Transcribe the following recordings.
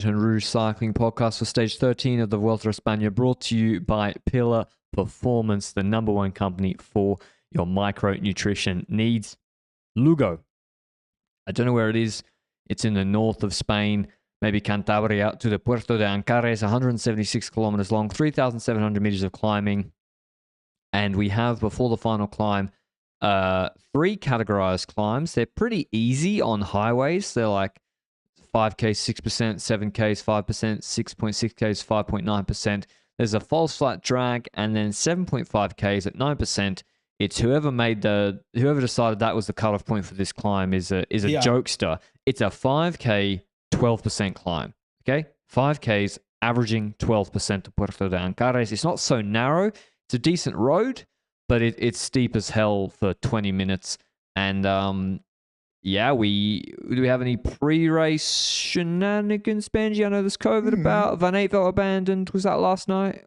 Lanterne Rouge Cycling Podcast for Stage 13 of the Vuelta España, brought to you by Pillar Performance, the number one company for your micronutrition needs. Lugo. I don't know where it is. It's in the north of Spain, maybe Cantabria, to the Puerto de Ancares, 176 kilometers long, 3,700 meters of climbing. And we have, before the final climb, three categorized climbs. They're pretty easy on highways. They're like 5K 6%, 7Ks 5%, 6.6Ks 5.9%. There's a false flat drag, and then 7.5Ks at 9%. It's whoever decided that was the cutoff point for this climb is a jokester. It's a 5K 12% climb. Okay, 5Ks averaging 12% to Puerto de Ancares. It's not so narrow. It's a decent road, but it's steep as hell for 20 minutes. And do we have any pre-race shenanigans, Benji? I know there's COVID about. Van Aert felt abandoned. Was that last night?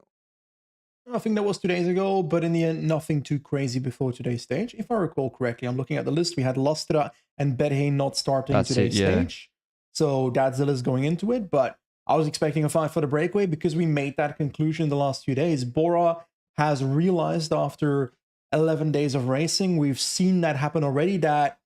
I think that was 2 days ago, but in the end, nothing too crazy before today's stage. If I recall correctly, I'm looking at the list. We had Lastra and Berhe not starting today's stage. So that's the list going into it. But I was expecting a 5-footer breakaway because we made that conclusion the last few days. Broe has realized after 11 days of racing, we've seen that happen already, that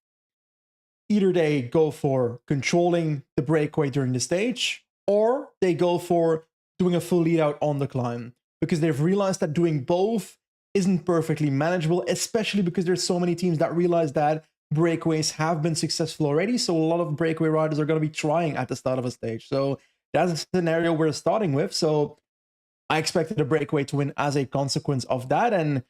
either they go for controlling the breakaway during the stage, or they go for doing a full lead out on the climb, because they've realized that doing both isn't perfectly manageable, especially because there's so many teams that realize that breakaways have been successful already. So a lot of breakaway riders are going to be trying at the start of a stage. So that's a scenario we're starting with. So I expected a breakaway to win as a consequence of that. And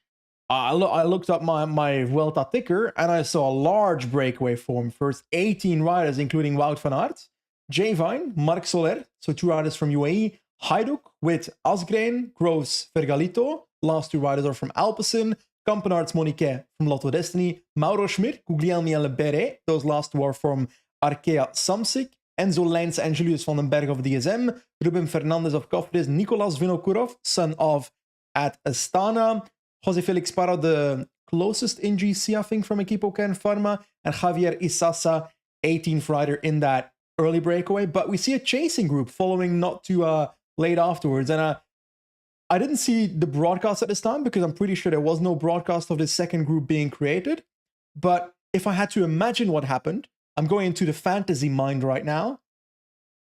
I looked up my Vuelta ticker, and I saw a large breakaway form. First 18 riders, including Wout van Aert, Jay Vine, Marc Soler, so 2 riders from UAE, Hajduk with Asgreen, Groves, Vergalito. Last 2 riders are from Alpecin, Kampenaerts, Monique from Lotto Destiny, Mauro Schmid, Guglielmi and Leberet. Those last 2 are from Arkea Samsic, Enzo Leins and Julius van den Berg of DSM, Ruben Fernandez of Cofidis, Nicolas Vinokourov, son of at Astana, Jose Felix Parra, the closest in GC, I think, from Equipo Ken Pharma, and Javier Isasa, 18th rider in that early breakaway. But we see a chasing group following not too late afterwards. And I didn't see the broadcast at this time because I'm pretty sure there was no broadcast of the second group being created. But if I had to imagine what happened, I'm going into the fantasy mind right now.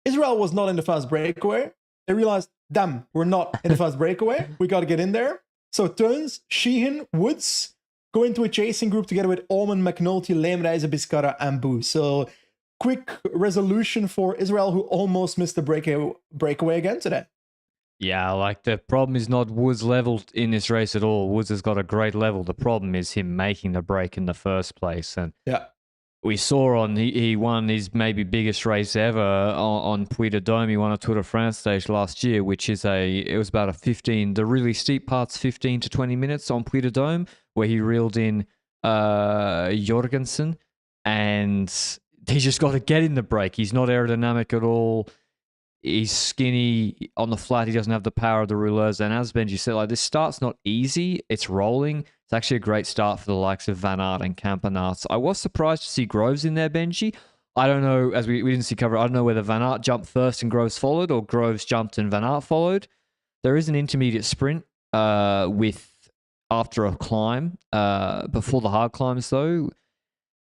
Israel was not in the first breakaway. They realized, damn, we're not in the first breakaway. We got to get in there. So Turns, Sheehan, Woods go into a chasing group together with Allman, McNulty, Leemreize, Biscara, and Boo. So quick resolution for Israel, who almost missed the breakaway again today. Yeah, like the problem is not Woods' level in this race at all. Woods has got a great level. The problem is him making the break in the first place. And we saw he won his maybe biggest race ever on Puy de Dôme. He won a Tour de France stage last year, which is it was about the really steep parts, 15 to 20 minutes on Puy de Dôme, where he reeled in Jorgensen, and he's just got to get in the break. He's not aerodynamic at all. He's skinny on the flat. He doesn't have the power of the rouleurs. And as Benji said, like, this start's not easy. It's rolling. It's actually a great start for the likes of Van Aert and Kampenaerts. I was surprised to see Groves in there, Benji. I don't know, as we didn't see cover, I don't know whether Van Aert jumped first and Groves followed, or Groves jumped and Van Aert followed. There is an intermediate sprint after a climb, before the hard climbs though.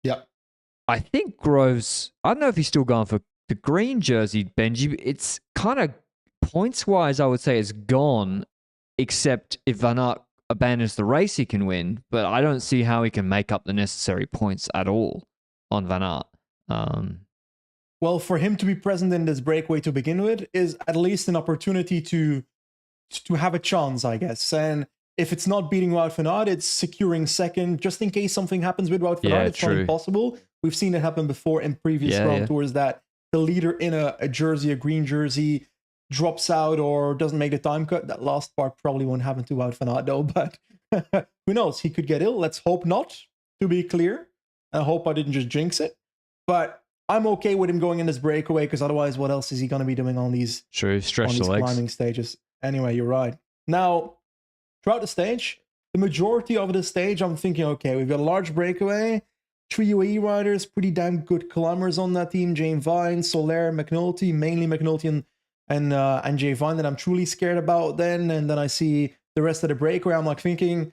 Yep. I think Groves, I don't know if he's still going for the green jersey, Benji. It's kind of points-wise, I would say it's gone, except if Van Aert abandons the race, he can win. But I don't see how he can make up the necessary points at all on Van Aert. Well, for him to be present in this breakaway to begin with is at least an opportunity to have a chance, I guess. And if it's not beating Wout van Aert, it's securing second, just in case something happens with Wout van Aert. It's not impossible. We've seen it happen before in previous Grand Tours, that the leader in a jersey, a green jersey, drops out or doesn't make the time cut. That last part probably won't happen to Wout van Aert though, but who knows? He could get ill. Let's hope not, to be clear. I hope I didn't just jinx it. But I'm okay with him going in this breakaway, because otherwise, what else is he going to be doing on these, climbing stages? Anyway, you're right. Now, throughout the stage, the majority of the stage, I'm thinking, okay, we've got a large breakaway, 3 UAE riders, pretty damn good climbers on that team. Jane Vine, Soler, McNulty, mainly McNulty and and Jay Vine that I'm truly scared about then. And then I see the rest of the breakaway. I'm like thinking,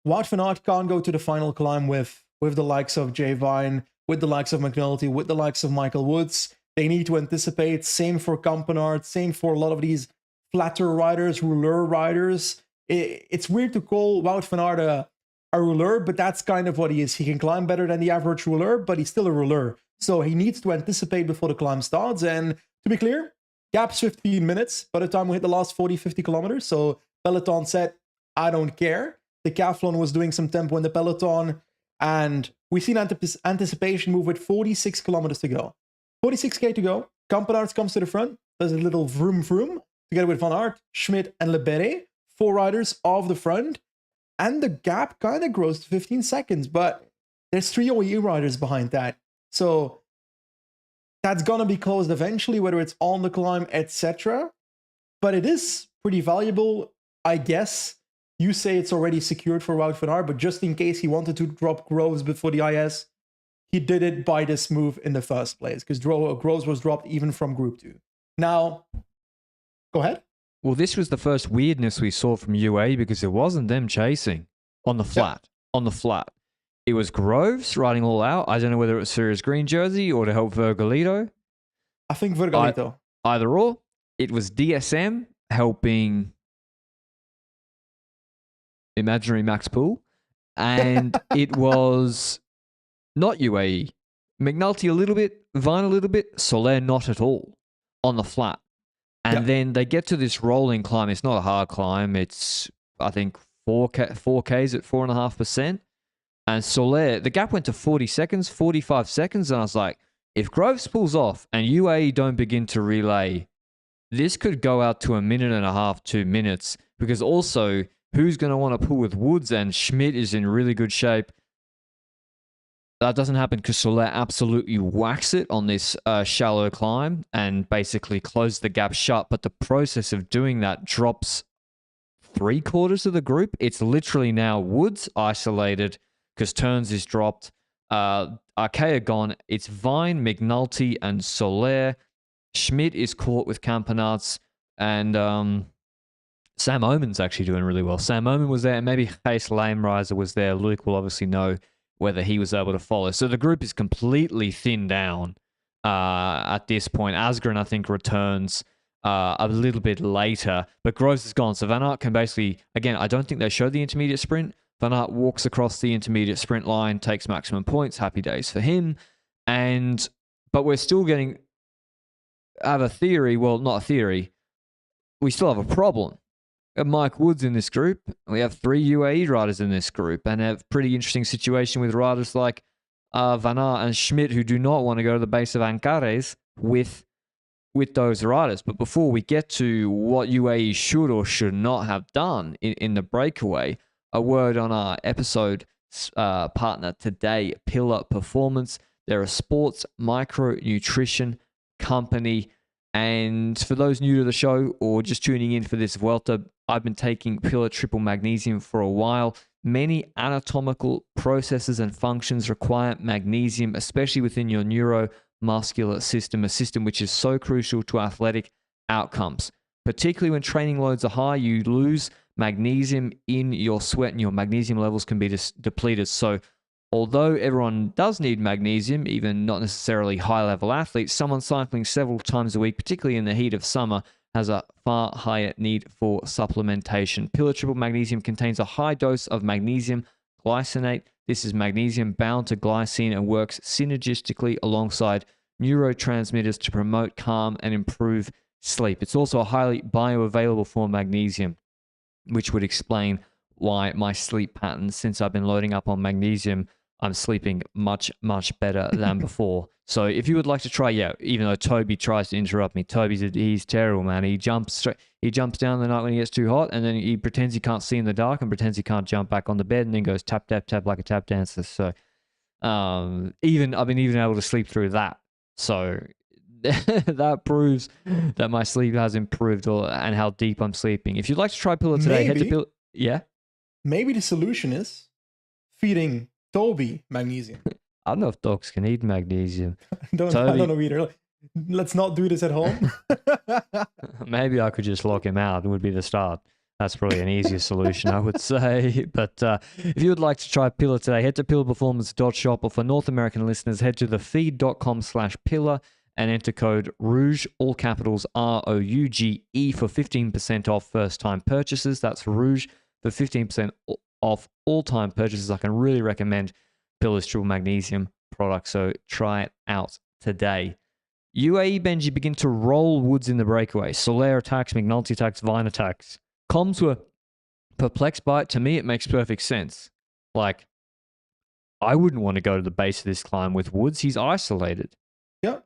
Wout van Aert can't go to the final climb with the likes of Jay Vine, with the likes of McNulty, with the likes of Michael Woods. They need to anticipate. Same for Kampenaert, same for a lot of these flatter riders, rouleur riders. It's weird to call Wout van Aert a rouleur, but that's kind of what he is. He can climb better than the average rouleur, but he's still a rouleur. So he needs to anticipate before the climb starts. And to be clear, gap's 15 minutes by the time we hit the last 40, 50 kilometers. So Peloton said, I don't care. Decathlon was doing some tempo in the Peloton, and we've seen anticipation move with 46 kilometers to go. 46k to go. Kampenaerts comes to the front, does a little vroom vroom, together with Van Aert, Schmidt, and Lebede. 4 riders off the front, and the gap kind of grows to 15 seconds, but there's 3 OE riders behind that. So that's going to be closed eventually, whether it's on the climb, etc. But it is pretty valuable, I guess. You say it's already secured for Wout van Aert, but just in case he wanted to drop Groves before the IS, he did it by this move in the first place, because Groves was dropped even from Group 2. Now, go ahead. Well, this was the first weirdness we saw from UAE because it wasn't them chasing on the flat. Yeah. On the flat. It was Groves riding all out. I don't know whether it was for his green jersey or to help Vergalito. I think Vergalito. Either or. It was DSM helping imaginary Max Poole. And it was not UAE. McNulty a little bit, Vine a little bit, Soler not at all on the flat. And then they get to this rolling climb. It's not a hard climb. It's, I think, 4Ks at 4.5%. And Soler, the gap went to 40 seconds, 45 seconds. And I was like, if Groves pulls off and UAE don't begin to relay, this could go out to 1.5 minutes, 2 minutes. Because also, who's going to want to pull with Woods? And Schmidt is in really good shape. That doesn't happen because Soler absolutely whacks it on this shallow climb and basically closed the gap shut. But the process of doing that drops 3/4 of the group. It's literally now Woods isolated because Turns is dropped. Arkea gone. It's Vine, McNulty, and Soler. Schmidt is caught with Kampenaerts. And Sam Omen's actually doing really well. Sam Omen was there. And maybe Case Lameriser was there. Luke will obviously know whether he was able to follow. So the group is completely thinned down at this point. Asgreen, I think, returns a little bit later, but Groves is gone. So Van Aert can basically, again, I don't think they showed the intermediate sprint. Van Aert walks across the intermediate sprint line, takes maximum points. Happy days for him. But we're still have a theory. Well, not a theory. We still have a problem. We have Mike Woods in this group. We have 3 UAE riders in this group, and have pretty interesting situation with riders like Van Aert and Schmidt, who do not want to go to the base of Ancares with those riders. But before we get to what UAE should or should not have done in the breakaway, a word on our episode partner today, Pillar Performance. They're a sports micronutrition company. And for those new to the show or just tuning in for this Vuelta, I've been taking Pillar Triple Magnesium for a while. Many anatomical processes and functions require magnesium, especially within your neuromuscular system, a system which is so crucial to athletic outcomes. Particularly when training loads are high, you lose magnesium in your sweat and your magnesium levels can be depleted. So although everyone does need magnesium, even not necessarily high-level athletes, someone cycling several times a week, particularly in the heat of summer, has a far higher need for supplementation. Pillar Triple Magnesium contains a high dose of magnesium glycinate. This is magnesium bound to glycine and works synergistically alongside neurotransmitters to promote calm and improve sleep. It's also a highly bioavailable form of magnesium, which would explain why my sleep patterns, since I've been loading up on magnesium, I'm sleeping much, much better than before. So if you would like to try, even though Toby tries to interrupt me, he's terrible, man. He jumps down the night when he gets too hot, and then he pretends he can't see in the dark and pretends he can't jump back on the bed, and then goes tap, tap, tap like a tap dancer. So I've been able to sleep through that. So that proves that my sleep has improved and how deep I'm sleeping. If you'd like to try Pillar today, head to Pillar. Yeah? Maybe the solution is feeding Toby magnesium. I don't know if dogs can eat magnesium. I don't know either. Let's not do this at home. Maybe I could just lock him out. It would be the start. That's probably an easier solution, I would say. But if you would like to try Pillar today, head to pillarperformance.shop, or for North American listeners, head to thefeed.com/pillar and enter code ROUGE, all capitals ROUGE, for 15% off first-time purchases. That's ROUGE for 15% off all-time purchases. I can really recommend Pillar's triple magnesium product, so try it out today. UAE Benji begin to roll Woods in the breakaway. Soler attacks, McNulty attacks, Vine attacks. Comms were perplexed by it. To me, it makes perfect sense. Like, I wouldn't want to go to the base of this climb with Woods. He's isolated. Yeah.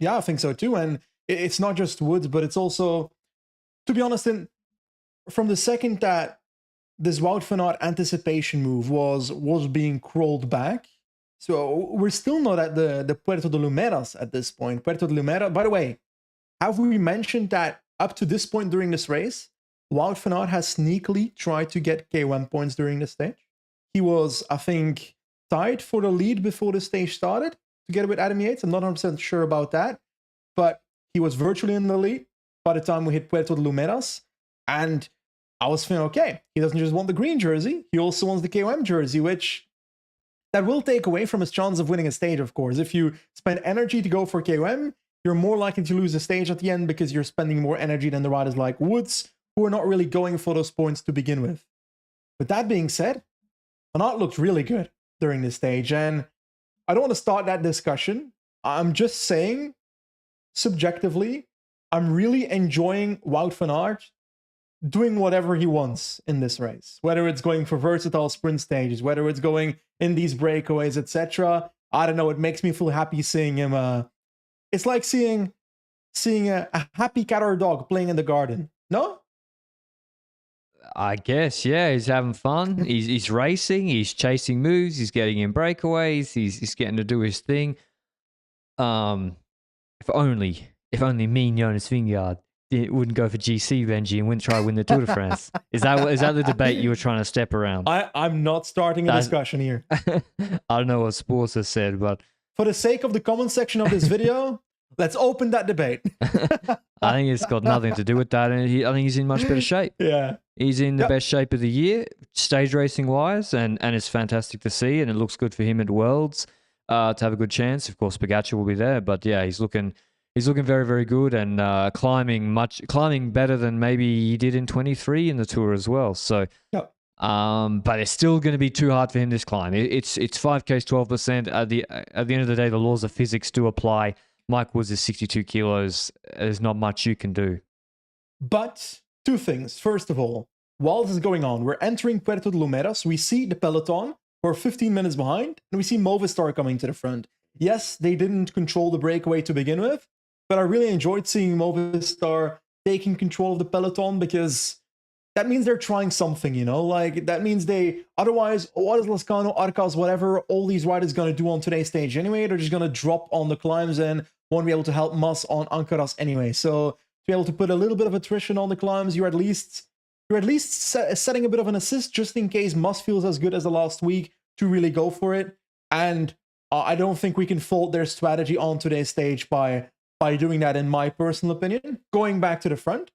Yeah, I think so too. And it's not just Woods, but it's also, to be honest, from the second that this Wout van Aert anticipation move was being crawled back, so we're still not at the Puerto de Lumeras at this point. Puerto de Lumera, by the way, have we mentioned that up to this point during this race, Wout van Aert has sneakily tried to get K1 points during the stage? He was, I think, tied for the lead before the stage started, together with Adam Yates. I'm not 100% sure about that, but he was virtually in the lead by the time we hit Puerto de Lumeras. And I was thinking, okay, he doesn't just want the green jersey, he also wants the KOM jersey, which that will take away from his chance of winning a stage, of course. If you spend energy to go for KOM, you're more likely to lose a stage at the end because you're spending more energy than the riders like Woods, who are not really going for those points to begin with. With that being said, Van Aert looked really good during this stage, and I don't want to start that discussion. I'm just saying, subjectively, I'm really enjoying Wout van Aert doing whatever he wants in this race, whether it's going for versatile sprint stages, whether it's going in these breakaways, etc. I don't know, it makes me feel happy seeing him. It's like seeing a happy cat or dog playing in the garden. No? I guess, yeah, he's having fun. He's racing, he's chasing moves, he's getting in breakaways, he's getting to do his thing. If only me and Jonas Vingegaard wouldn't go for GC, Benji, and wouldn't try to win the Tour de France. Is that the debate you were trying to step around? I'm not starting a discussion here. I don't know what Sports has said, but for the sake of the comment section of this video, let's open that debate. I think it's got nothing to do with that, and I think he's in much better shape. Yeah. He's in the best shape of the year, stage racing wise, and it's fantastic to see, and it looks good for him at Worlds to have a good chance. Of course, Pogacar will be there, but yeah, he's looking very, very good, and climbing better than maybe he did in 23 in the Tour as well. So, but it's still going to be too hard for him this climb. It's 5Ks, 12%. At the end of the day, the laws of physics do apply. Mike Woods is 62 kilos. There's not much you can do. But two things. First of all, while this is going on, we're entering Puerto de Lumeras. We see the peloton, who are 15 minutes behind, and we see Movistar coming to the front. Yes, they didn't control the breakaway to begin with, but I really enjoyed seeing Movistar taking control of the peloton, because that means they're trying something, you know? Like, that means otherwise, what is Lascano, Arcas, whatever, all these riders going to do on today's stage anyway? They're just going to drop on the climbs and won't be able to help Mas on Ankaras anyway. So to be able to put a little bit of attrition on the climbs, you're at least setting a bit of an assist just in case Mas feels as good as the last week to really go for it. And I don't think we can fault their strategy on today's stage by doing that, in my personal opinion. Going back to the front,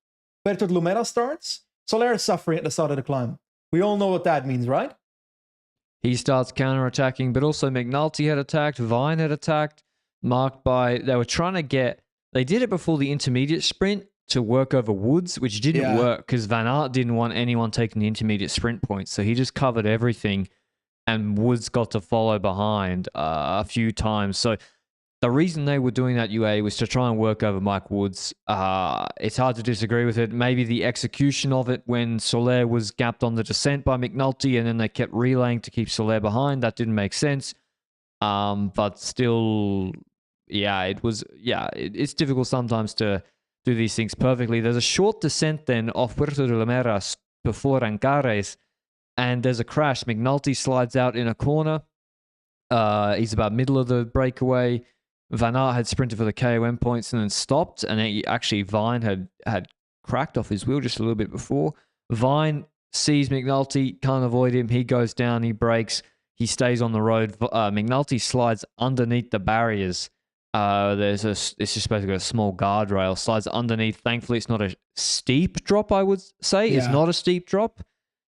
Puerto de Lumeras starts. Soler is suffering at the start of the climb. We all know what that means, right? He starts counter-attacking, but also McNulty had attacked, Vine had attacked, they did it before the intermediate sprint to work over Woods, which didn't work because Van Aert didn't want anyone taking the intermediate sprint points, so he just covered everything, and Woods got to follow behind a few times. So the reason they were doing that, UA, was to try and work over Mike Woods. It's hard to disagree with it. Maybe the execution of it when Soler was gapped on the descent by McNulty and then they kept relaying to keep Soler behind, that didn't make sense. But still, it's difficult sometimes to do these things perfectly. There's a short descent then off Puerto de Lumeras before Ancares, and there's a crash. McNulty slides out in a corner. He's about middle of the breakaway. Van Aert had sprinted for the KOM points and then stopped, and actually Vine had cracked off his wheel just a little bit before. Vine sees McNulty, can't avoid him. He goes down, he brakes, he stays on the road. McNulty slides underneath the barriers It's just basically a small guardrail. Slides underneath. Thankfully, it's not a steep drop, I would say. Yeah. It's not a steep drop,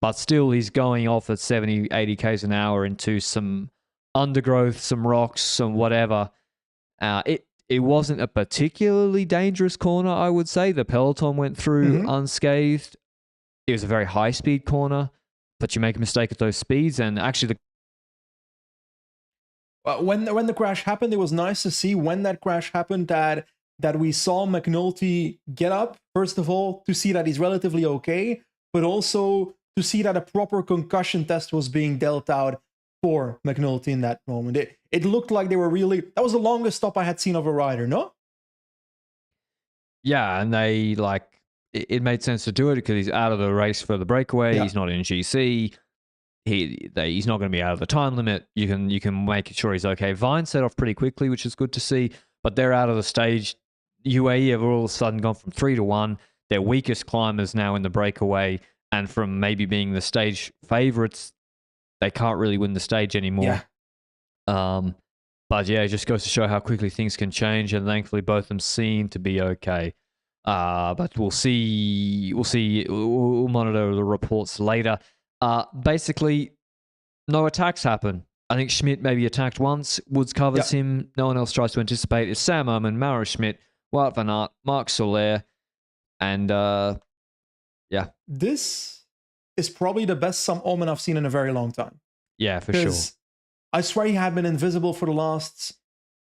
but still he's going off at 70, 80 k's an hour into some undergrowth, some rocks, some whatever. It wasn't a particularly dangerous corner, I would say. The peloton went through unscathed. It was a very high-speed corner, but you make a mistake at those speeds, and actually when the crash happened, it was nice to see when that crash happened that we saw McNulty get up, first of all, to see that he's relatively okay, but also to see that a proper concussion test was being dealt out for McNulty in that moment. It looked like they were really... That was the longest stop I had seen of a rider, no? Yeah, and they, it made sense to do it because he's out of the race for the breakaway. Yeah. He's not in GC. He's not going to be out of the time limit. You can make sure he's okay. Vine set off pretty quickly, which is good to see, but they're out of the stage. UAE have all of a sudden gone from 3 to 1. Their weakest climbers now in the breakaway, and from maybe being the stage favorites, they can't really win the stage anymore. Yeah. But yeah, it just goes to show how quickly things can change, and thankfully both of them seem to be okay. But we'll see. We'll monitor the reports later. Basically, no attacks happen. I think Schmidt maybe attacked once. Woods covers him. No one else tries to anticipate. It's Sam Omen, Mauro Schmidt, Wout van Aert, Marc Soler, and yeah. This is probably the best Sam Omen I've seen in a very long time. Yeah, for sure. I swear he had been invisible for the last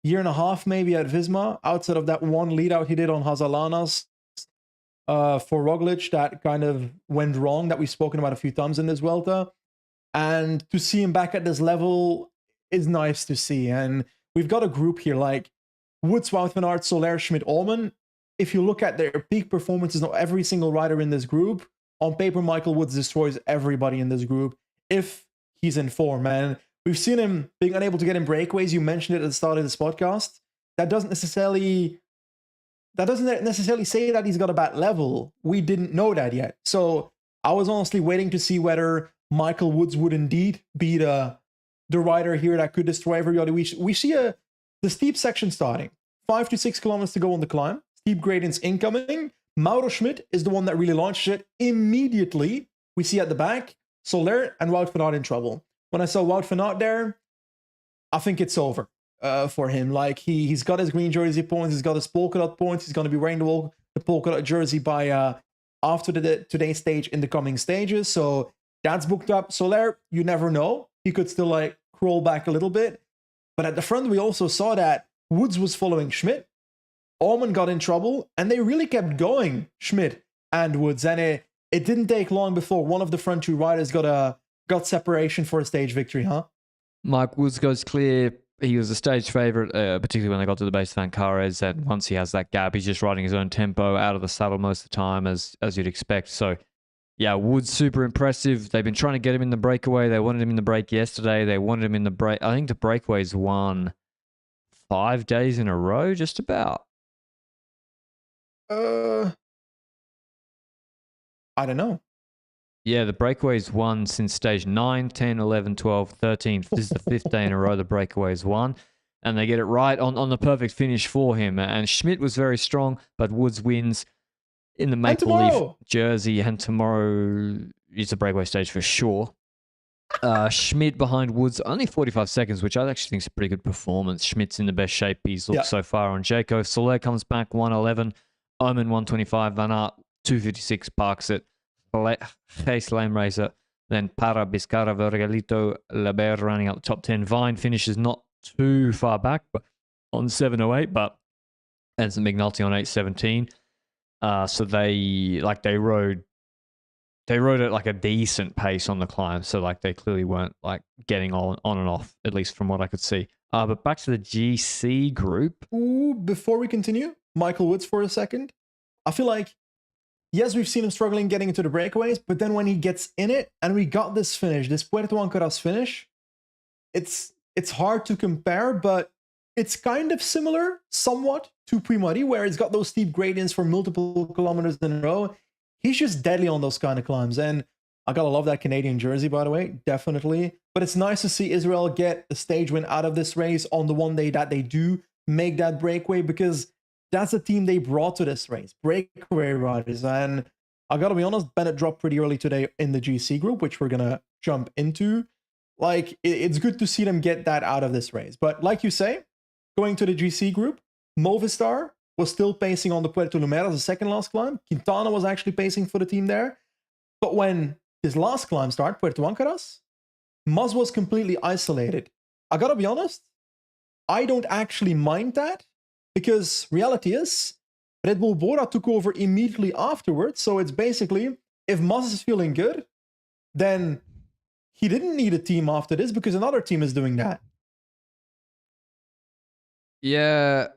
year and a half, maybe at Visma, outside of that one lead out he did on Hazalanas for Roglic that kind of went wrong, that we've spoken about a few times in this Vuelta. And to see him back at this level is nice to see. And we've got a group here like Woods, Wout van Aert, Soler, Schmidt, Allman. If you look at their peak performances of every single rider in this group, on paper, Michael Woods destroys everybody in this group if he's in form. And we've seen him being unable to get in breakaways. You mentioned it at the start of this podcast. That doesn't necessarily say that he's got a bad level. We didn't know that yet. So I was honestly waiting to see whether Michael Woods would indeed be the rider here that could destroy everybody. We see the steep section starting. 5 to 6 kilometers to go on the climb. Steep gradients incoming. Mauro Schmidt is the one that really launches it. Immediately, we see at the back, Soler and Wout van Aert in trouble. When I saw Wout van Aert there, I think it's over for him. Like he's got his green jersey points, he's got his polka dot points, he's going to be wearing the polka dot jersey by after today's stage in the coming stages. So that's booked up. Soler, you never know. He could still crawl back a little bit. But at the front, we also saw that Woods was following Schmidt. Allman got in trouble, and they really kept going, Schmidt and Woods. And it didn't take long before one of the front two riders got separation for a stage victory, huh? Mike Woods goes clear. He was a stage favorite, particularly when they got to the base of Ancares. And once he has that gap, he's just riding his own tempo out of the saddle most of the time, as you'd expect. So, yeah, Woods super impressive. They've been trying to get him in the breakaway. They wanted him in the break yesterday. They wanted him in the break. I think the breakaway's won 5 days in a row, just about. I don't know. Yeah, the breakaway's won since stage 9, 10, 11, 12, 13. This is the 5th day in a row the breakaway's won. And they get it right on the perfect finish for him. And Schmidt was very strong, but Woods wins in the Maple Leaf jersey. And tomorrow is a breakaway stage for sure. Schmidt behind Woods, only 45 seconds, which I actually think is a pretty good performance. Schmidt's in the best shape he's looked so far on Jayco. Soler comes back 111. Omen 125. Van Aert 256 parks it. Gijs Lijnracer, then Para, Biscara, Vergelito, Laber running out the top 10. Vine finishes not too far back, but on 708, but and some McNulty on 817. So they rode at like a decent pace on the climb. So like they clearly weren't like getting on and off, at least from what I could see. But back to the GC group. Ooh, before we continue, Michael Woods for a second. I feel like, yes, we've seen him struggling getting into the breakaways, but then when he gets in it, and we got this finish, this Puerto Ancaras finish, it's hard to compare, but it's kind of similar, somewhat, to Puimari, where he's got those steep gradients for multiple kilometers in a row. He's just deadly on those kind of climbs, and I gotta love that Canadian jersey, by the way, definitely. But it's nice to see Israel get a stage win out of this race on the one day that they do. make that breakaway, because that's the team they brought to this race, breakaway riders. And I gotta be honest, Bennett dropped pretty early today in the GC group, which we're gonna jump into. Like, it's good to see them get that out of this race. But like you say, going to the GC group, Movistar was still pacing on the Puerto Lumeras, the second last climb. Quintana was actually pacing for the team there. But when this last climb started, Puerto Ancaras, Mas was completely isolated. I gotta be honest, I don't actually mind that, because reality is, Red Bull Bora took over immediately afterwards. So it's basically, if Mas is feeling good, then he didn't need a team after this, because another team is doing that. Yeah,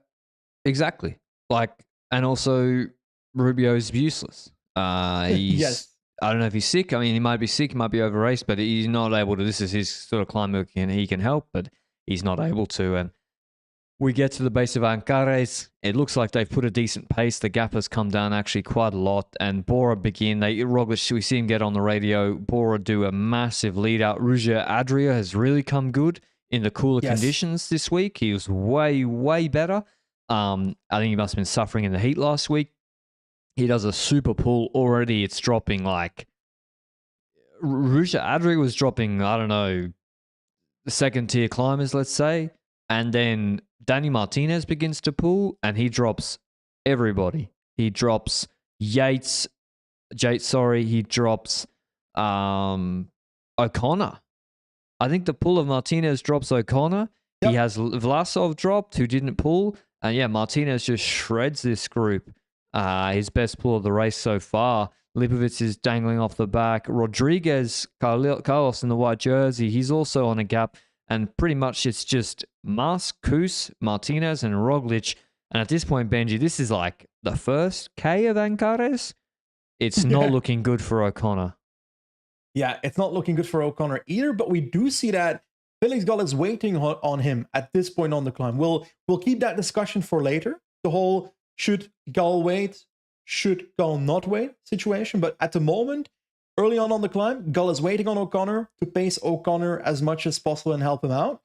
exactly. Like, and also Rubio's useless. Yes. I don't know if he's sick. I mean, he might be sick, he might be over raced, but he's not able to. This is his sort of climb and he can help, but he's not able to. And we get to the base of Ancares. It looks like they've put a decent pace. The gap has come down actually quite a lot. And Bora begin. Roglic, we see him get on the radio. Bora do a massive lead out. Ruja Adria has really come good in the cooler conditions this week. He was way, way better. I think he must have been suffering in the heat last week. He does a super pull already. It's dropping like Ruja Adria was dropping, I don't know, second tier climbers, let's say. And then Danny Martinez begins to pull and he drops everybody. He drops Yates. He drops O'Connor. I think the pull of Martinez drops O'Connor. Yep. He has Vlasov dropped, who didn't pull. And yeah, Martinez just shreds this group. His best pull of the race so far. Lipovic is dangling off the back. Rodriguez, Carlos in the white jersey, he's also on a gap. And pretty much it's just Mas, Kuss, Martinez, and Roglic. And at this point, Benji, this is like the first K of Ancares. It's not looking good for O'Connor. Yeah, it's not looking good for O'Connor either, but we do see that Felix Gall is waiting on him at this point on the climb. We'll keep that discussion for later. The whole should Gall wait, should Gall not wait situation. But at the moment, early on the climb, Gall is waiting on O'Connor to pace O'Connor as much as possible and help him out.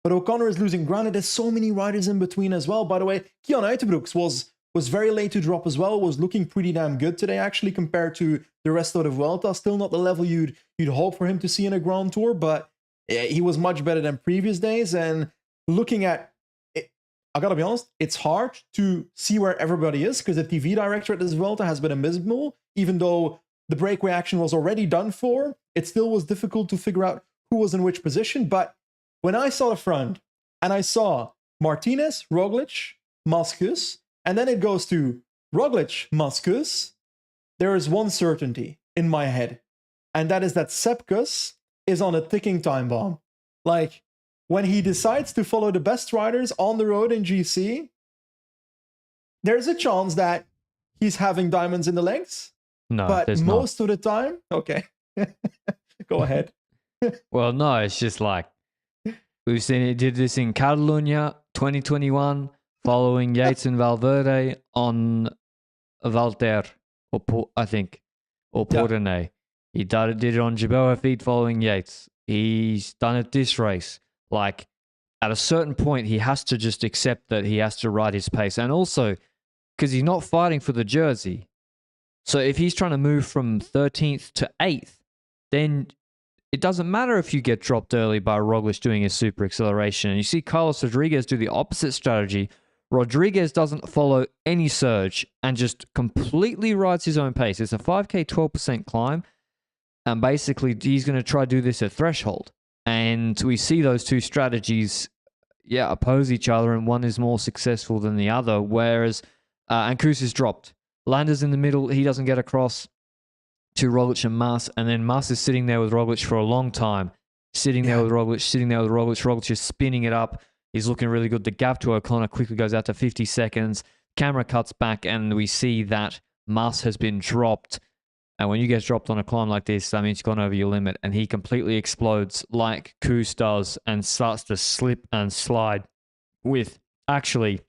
But O'Connor is losing ground. There's so many riders in between as well. By the way, Kian Uiterbroeks was very late to drop as well, was looking pretty damn good today actually compared to the rest of the Vuelta. Still not the level you'd hope for him to see in a Grand Tour, but he was much better than previous days. And looking at it, I gotta be honest, it's hard to see where everybody is because the TV director at this Vuelta has been abysmal. Even though the breakaway action was already done for, it still was difficult to figure out who was in which position. But when I saw the front and I saw Martinez, Roglic, Mas, and then it goes to Roglic, Mas, there is one certainty in my head, and that is that Sepkus is on a ticking time bomb. Like, when he decides to follow the best riders on the road in GC, there's a chance that he's having diamonds in the legs. No, but most of the time, okay, go ahead. Well, no, it's just like we've seen it. Did this in Catalunya 2021, following Yates and Valverde on Valter, I think, or Pordenay. Yeah. He did it on Jabel feed following Yates. He's done it this race. Like, at a certain point, he has to just accept that he has to ride his pace, and also because he's not fighting for the jersey. So if he's trying to move from 13th to 8th, then it doesn't matter if you get dropped early by Roglic doing his super acceleration. And you see Carlos Rodriguez do the opposite strategy. Rodriguez doesn't follow any surge and just completely rides his own pace. It's a 5K 12% climb. And basically, he's going to try to do this at threshold. And we see those two strategies, oppose each other, and one is more successful than the other. Whereas, and Kuss is dropped. Lander's in the middle. He doesn't get across to Roglic and Mas. And then Mas is sitting there with Roglic for a long time. Sitting there with Roglic. Roglic is spinning it up. He's looking really good. The gap to O'Connor quickly goes out to 50 seconds. Camera cuts back, and we see that Mas has been dropped. And when you get dropped on a climb like this, that means you've gone over your limit. And he completely explodes like Kuss does and starts to slip and slide with actually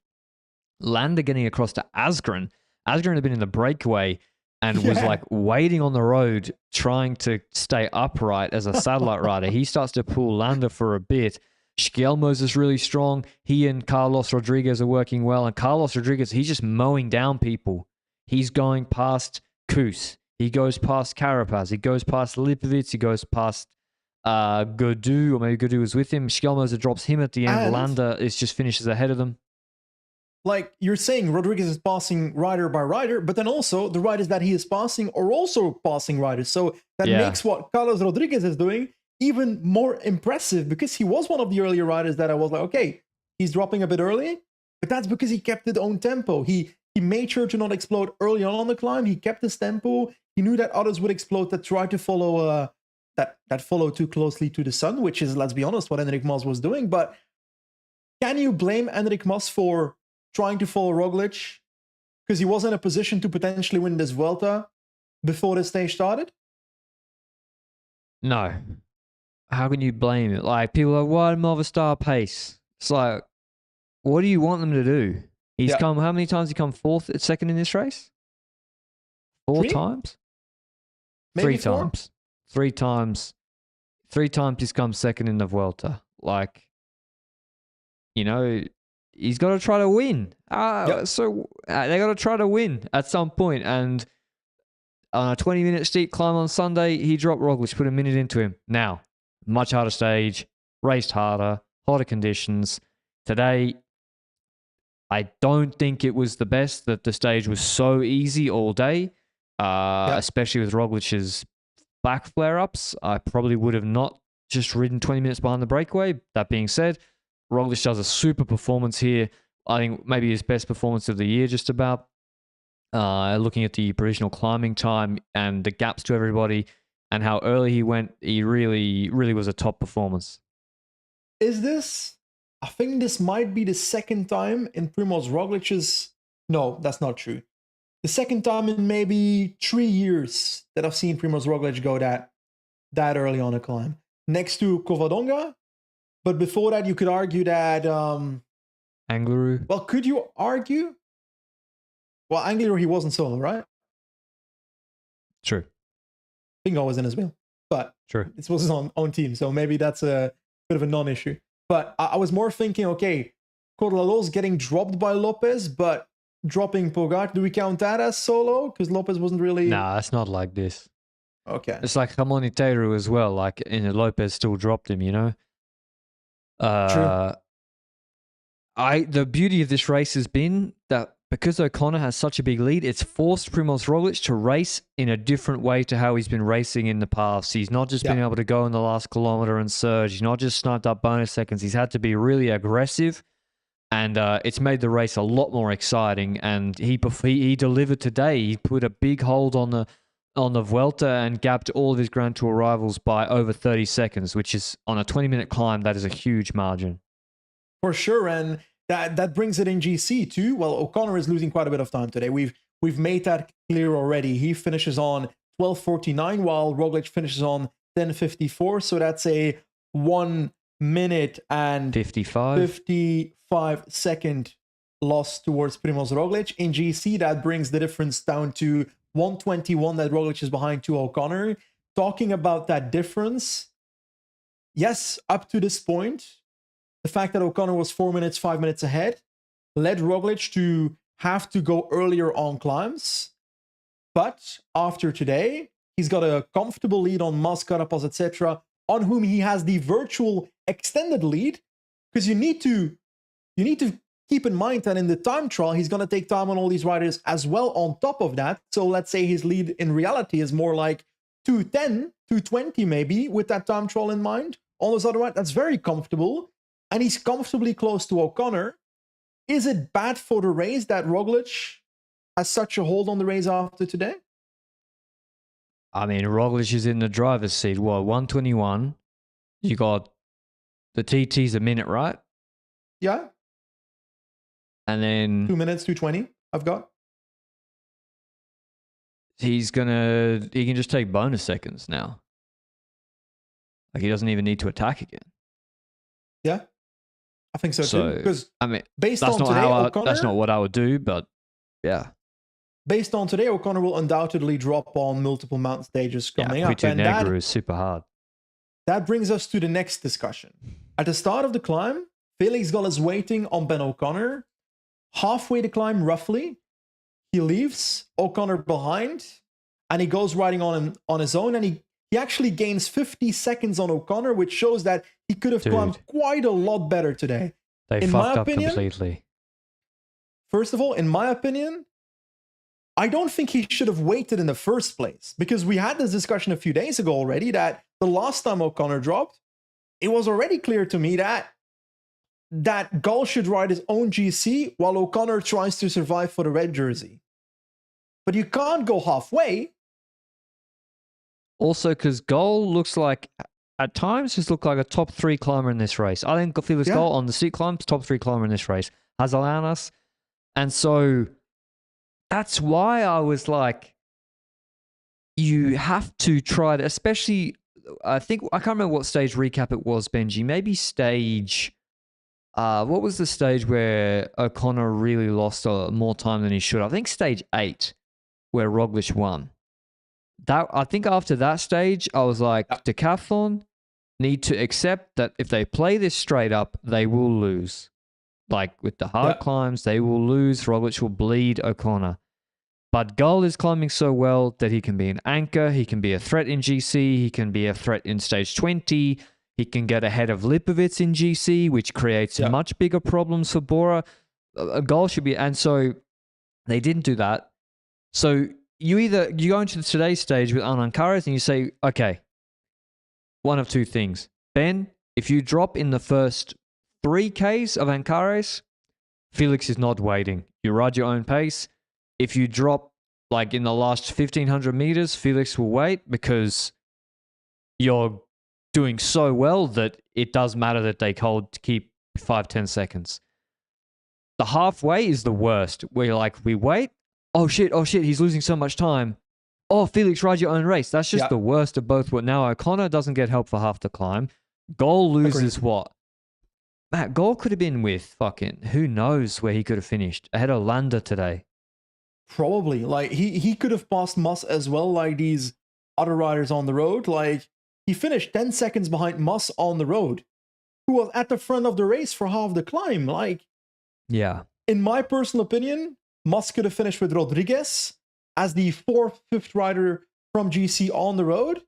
Lander getting across to Asgren. Asgren had been in the breakaway and was like waiting on the road, trying to stay upright as a satellite rider. He starts to pull Lander for a bit. Schielmo's is really strong. He and Carlos Rodriguez are working well. And Carlos Rodriguez, he's just mowing down people. He's going past Kuss. He goes past Carapaz. He goes past Lipovic. He goes past Gaudu, or maybe Gaudu was with him. Schielmo's drops him at the end. And Landa just finishes ahead of them. Like you're saying, Rodriguez is passing rider by rider, but then also the riders that he is passing are also passing riders. So that makes what Carlos Rodriguez is doing even more impressive, because he was one of the earlier riders that I was like, okay, he's dropping a bit early, but that's because he kept his own tempo. He made sure to not explode early on the climb. He kept his tempo. He knew that others would explode that tried to follow that follow too closely to the sun, which is, let's be honest, what Enric Mas was doing. But can you blame Enric Mas for trying to follow Roglic because he was in a position to potentially win this Vuelta before the stage started? No. How can you blame it? Like, people are like, why Movistar pace? It's like, what do you want them to do? He's come, how many times he come second in this race? Four times? Maybe 3 times. 3 times. 3 times he's come second in the Vuelta. Like, you know, he's got to try to win. So they got to try to win at some point. And on a 20-minute steep climb on Sunday, he dropped Roglic, put a minute into him. Now, much harder stage, raced harder, hotter conditions. Today, I don't think it was the best that the stage was so easy all day, especially with Roglic's back flare-ups. I probably would have not just ridden 20 minutes behind the breakaway. That being said, Roglic does a super performance here. I think maybe his best performance of the year, just about. Looking at the provisional climbing time and the gaps to everybody and how early he went, he really, really was a top performance. I think this might be the second time in Primož Roglic's... No, that's not true. The second time in maybe 3 years that I've seen Primož Roglic go that early on a climb. Next to Covadonga. But before that, you could argue that... Angliru. Well, could you argue? Well, Angliru, he wasn't solo, right? True. Bingo was in as well. But true. It was his own team, so maybe that's a bit of a non-issue. But I was more thinking, okay, Corralo's getting dropped by Lopez, but dropping Pogacar, do we count that as solo? Because Lopez wasn't really... Nah, it's not like this. Okay. It's like Ramon Teru as well. Like, Lopez still dropped him, you know? True. The beauty of this race has been that because O'Connor has such a big lead, it's forced Primož Roglic to race in a different way to how he's been racing in the past. He's not just been able to go in the last kilometer and surge. He's not just sniped up bonus seconds. He's had to be really aggressive, and it's made the race a lot more exciting. And he delivered today. He put a big hold on the Vuelta and gapped all of his Grand Tour rivals by over 30 seconds, which is, on a 20-minute climb, that is a huge margin. For sure, and that brings it in GC too. Well, O'Connor is losing quite a bit of time today. We've made that clear already. He finishes on 12:49 while Roglic finishes on 10:54. So that's a 1 minute and 55 second loss towards Primož Roglic. In GC, that brings the difference down to 1:21 that Roglic is behind to O'Connor. Talking about that difference, yes, up to this point, the fact that O'Connor was 5 minutes ahead led Roglic to have to go earlier on climbs. But after today, he's got a comfortable lead on Mas, Carapaz, etc., on whom he has the virtual extended lead. Because you need to keep in mind that in the time trial, he's going to take time on all these riders as well on top of that. So let's say his lead in reality is more like 2:10, 2:20 maybe, with that time trial in mind. On those other riders, that's very comfortable. And he's comfortably close to O'Connor. Is it bad for the race that Roglic has such a hold on the race after today? I mean, Roglic is in the driver's seat. What, 1:21? You got the TT's a minute, right? Yeah. And then 2 minutes, 2:20 I've got. He can just take bonus seconds now. Like, he doesn't even need to attack again. Yeah. I think so too. Because I mean, based on today, O'Connor, that's not what I would do, but yeah. Based on today, O'Connor will undoubtedly drop on multiple mountain stages coming up. And Negro is super hard. That brings us to the next discussion. At the start of the climb, Felix Gall is waiting on Ben O'Connor. Halfway the climb, roughly, he leaves O'Connor behind, and he goes riding on his own, and he actually gains 50 seconds on O'Connor, which shows that he could have climbed quite a lot better today. They fucked up completely. First of all, in my opinion, I don't think he should have waited in the first place, because we had this discussion a few days ago already that the last time O'Connor dropped, it was already clear to me that Gall should ride his own GC while O'Connor tries to survive for the red jersey. But you can't go halfway. Also, because Gall looks like, at times, he's looked like a top 3 climber in this race. I think Felix Gall on the steep climbs, top 3 climber in this race. Has Alanis. And so that's why I was like, you have to try to, especially, I can't remember what stage recap it was, Benji. Maybe stage, what was the stage where O'Connor really lost more time than he should? I think stage 8, where Roglic won. I think after that stage, I was like, Decathlon need to accept that if they play this straight up, they will lose. Like with the hard climbs, they will lose. Roglic will bleed O'Connor. But Gall is climbing so well that he can be an anchor. He can be a threat in GC. He can be a threat in stage 20. He can get ahead of Lipovic in GC, which creates much bigger problems for Bora. Gall should be, and so they didn't do that. So you go into today's stage with Anankares and you say, okay, one of two things. Ben, if you drop in the first 3Ks of Ancares, Felix is not waiting. You ride your own pace. If you drop like in the last 1,500 meters, Felix will wait because you're doing so well that it does matter that they keep 5-10 seconds. The halfway is the worst. Where like, we wait. Oh shit, he's losing so much time. Oh, Felix, ride your own race. That's just the worst of both. Now O'Connor doesn't get help for half the climb. Gall loses what? Matt, Gall could have been with fucking, who knows where he could have finished. Ahead of Landa today. Probably. Like, he could have passed Mas as well, like these other riders on the road. Like, he finished 10 seconds behind Mas on the road, who was at the front of the race for half the climb. Like, yeah. In my personal opinion, Mas could have finished with Rodriguez as the 4th, 5th rider from GC on the road.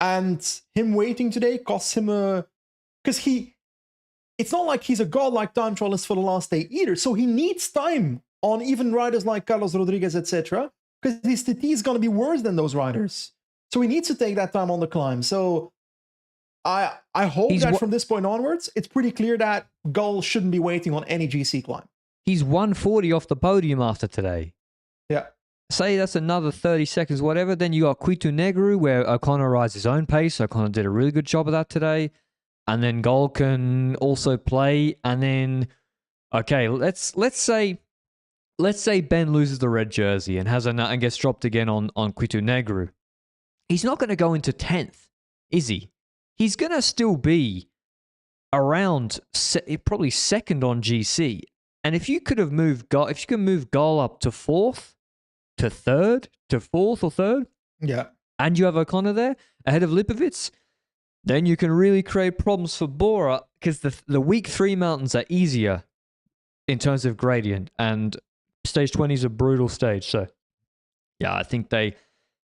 And him waiting today costs him because it's not like he's a godlike time trialist for the last day either. So he needs time on even riders like Carlos Rodriguez, etc. Because his TT is going to be worse than those riders. So he needs to take that time on the climb. So I hope that from this point onwards, it's pretty clear that Gall shouldn't be waiting on any GC climb. He's 140 off the podium after today. Yeah. Say that's another 30 seconds, whatever. Then you got Quito Negru, where O'Connor rides his own pace. O'Connor did a really good job of that today. And then Gall can also play. And then, okay, let's say Ben loses the red jersey and gets dropped again on Quito Negru. He's not going to go into 10th, is he? He's going to still be around probably second on GC. And if you could move Gall up to 4th, to 3rd, to 4th or 3rd, and you have O'Connor there ahead of Lipovic, then you can really create problems for Bora because the week 3 mountains are easier in terms of gradient, and stage 20 is a brutal stage. So, yeah, I think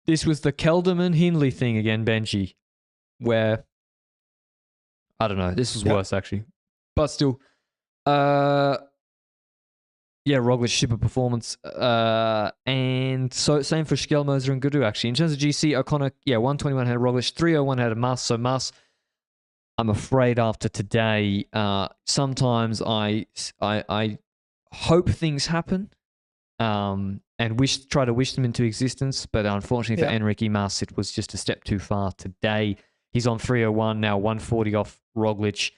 this was the Kelderman-Hindley thing again, Benji, where, I don't know, this was worse actually. But still, Roglic, super performance. And so same for Schkelmoser and Gudu, actually. In terms of GC, O'Connor, 121 ahead of Roglic, 301 ahead of Mas. So Mas, I'm afraid after today, sometimes I hope things happen and try to wish them into existence. But unfortunately for Enrique Mas, it was just a step too far today. He's on 301 now, 140 off Roglic.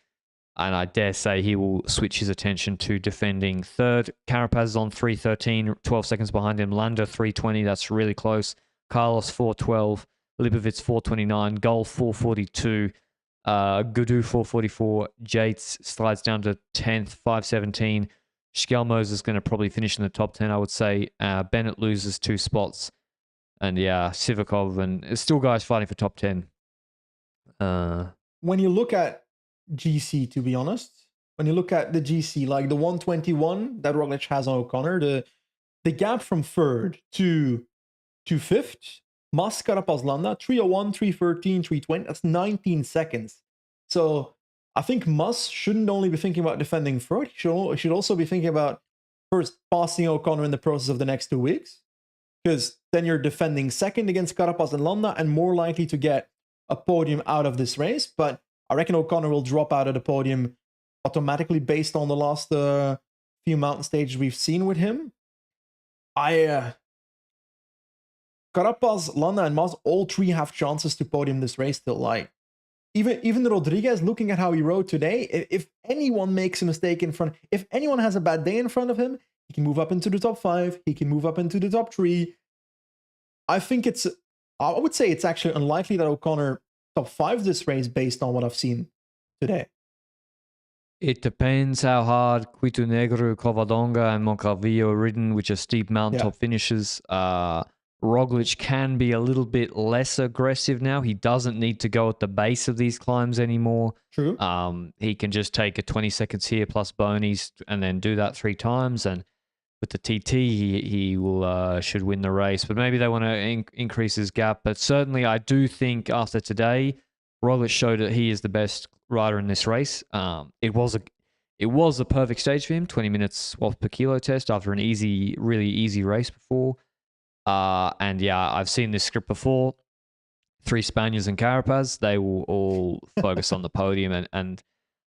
And I dare say he will switch his attention to defending 3rd. Carapaz is on 313, 12 seconds behind him. Landa 320, that's really close. Carlos 412, Lipovic 429, Gall 442, Gudu 444, Yates slides down to 10th, 517. Schkelmoser is going to probably finish in the top 10, I would say. Bennett loses 2 spots. And Sivakov, and there's still guys fighting for top 10. When you look at GC, to be honest. When you look at the GC, like the 121 that Roglic has on O'Connor, the gap from third to fifth, Mas, Carapaz, Landa, 301, 313, 320, that's 19 seconds. So I think Mas shouldn't only be thinking about defending third, he should also be thinking about first passing O'Connor in the process of the next 2 weeks, because then you're defending second against Carapaz and Landa and more likely to get a podium out of this race. But I reckon O'Connor will drop out of the podium automatically based on the last few mountain stages we've seen with him. Carapaz, Landa, and Mas, all three have chances to podium this race still. Like, even Rodriguez, looking at how he rode today, if anyone makes a mistake in front, if anyone has a bad day in front of him, he can move up into the top 5, he can move up into the top 3. I would say it's actually unlikely that O'Connor top 5 this race based on what I've seen today. It depends how hard Quito Negro, Covadonga, and Moncalvillo are ridden, which are steep mountaintop finishes. Roglic can be a little bit less aggressive now. He doesn't need to go at the base of these climbs anymore. True. He can just take a 20 seconds here plus bonies and then do that 3 times. And with the TT, he will should win the race. But maybe they want to increase his gap. But certainly, I do think after today, Roglic showed that he is the best rider in this race. It was a perfect stage for him. 20 minutes watt per kilo test after an really easy race before. And yeah, I've seen this script before. 3 Spaniards and Carapaz, they will all focus on the podium, and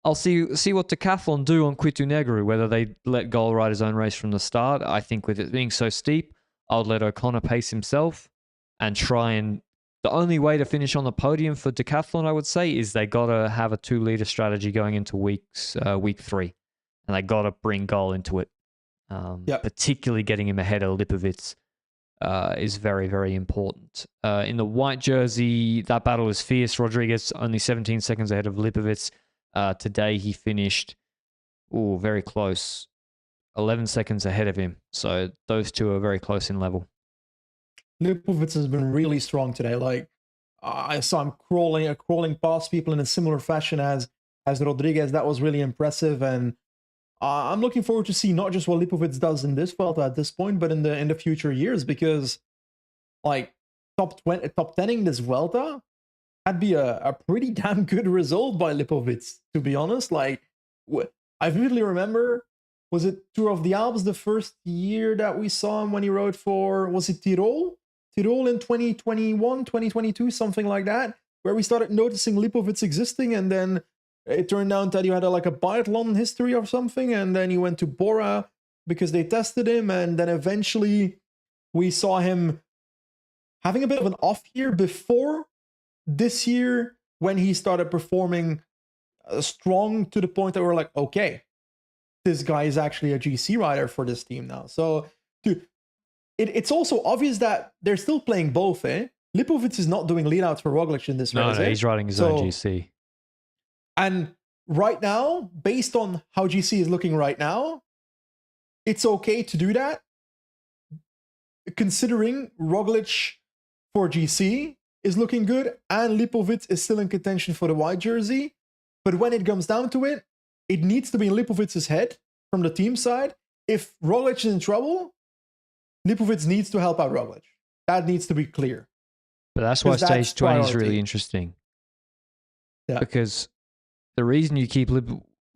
I'll see what Decathlon do on Quito Negro, whether they let Gol ride his own race from the start. I think with it being so steep, I would let O'Connor pace himself and try and... The only way to finish on the podium for Decathlon, I would say, is they got to have a 2-liter strategy going into week 3, and they got to bring Gol into it. Particularly getting him ahead of Lipovic is very, very important. In the white jersey, that battle is fierce. Rodriguez only 17 seconds ahead of Lipovic. Today he finished very close, 11 seconds ahead of him. So those two are very close in level. Lipovic has been really strong today. Like, I saw him crawling past people in a similar fashion as Rodriguez. That was really impressive, and I'm looking forward to see not just what Lipovic does in this Vuelta at this point, but in the future years, because like top 10ing this Vuelta, that'd be a pretty damn good result by Lipovic, to be honest. Like, I vividly remember, was it Tour of the Alps the first year that we saw him when he rode for, was it Tirol in 2021, 2022, something like that, where we started noticing Lipovic existing, and then it turned out that he had a biathlon history or something, and then he went to Broe because they tested him, and then eventually we saw him having a bit of an off year before this year when he started performing strong to the point that we're like, okay, this guy is actually a GC rider for this team now. So, dude, it's also obvious that they're still playing both, eh? Lipovic is not doing lead-outs for Roglic in this race. No, he's riding his own GC. And right now, based on how GC is looking right now, it's okay to do that, considering Roglic for GC is looking good and Lipovic is still in contention for the white jersey. But when it comes down to it, it needs to be in Lipovic's head from the team side. If Roglic is in trouble, Lipovic needs to help out Roglic. That needs to be clear. But that's why stage 20 is really interesting. Yeah. Because the reason you keep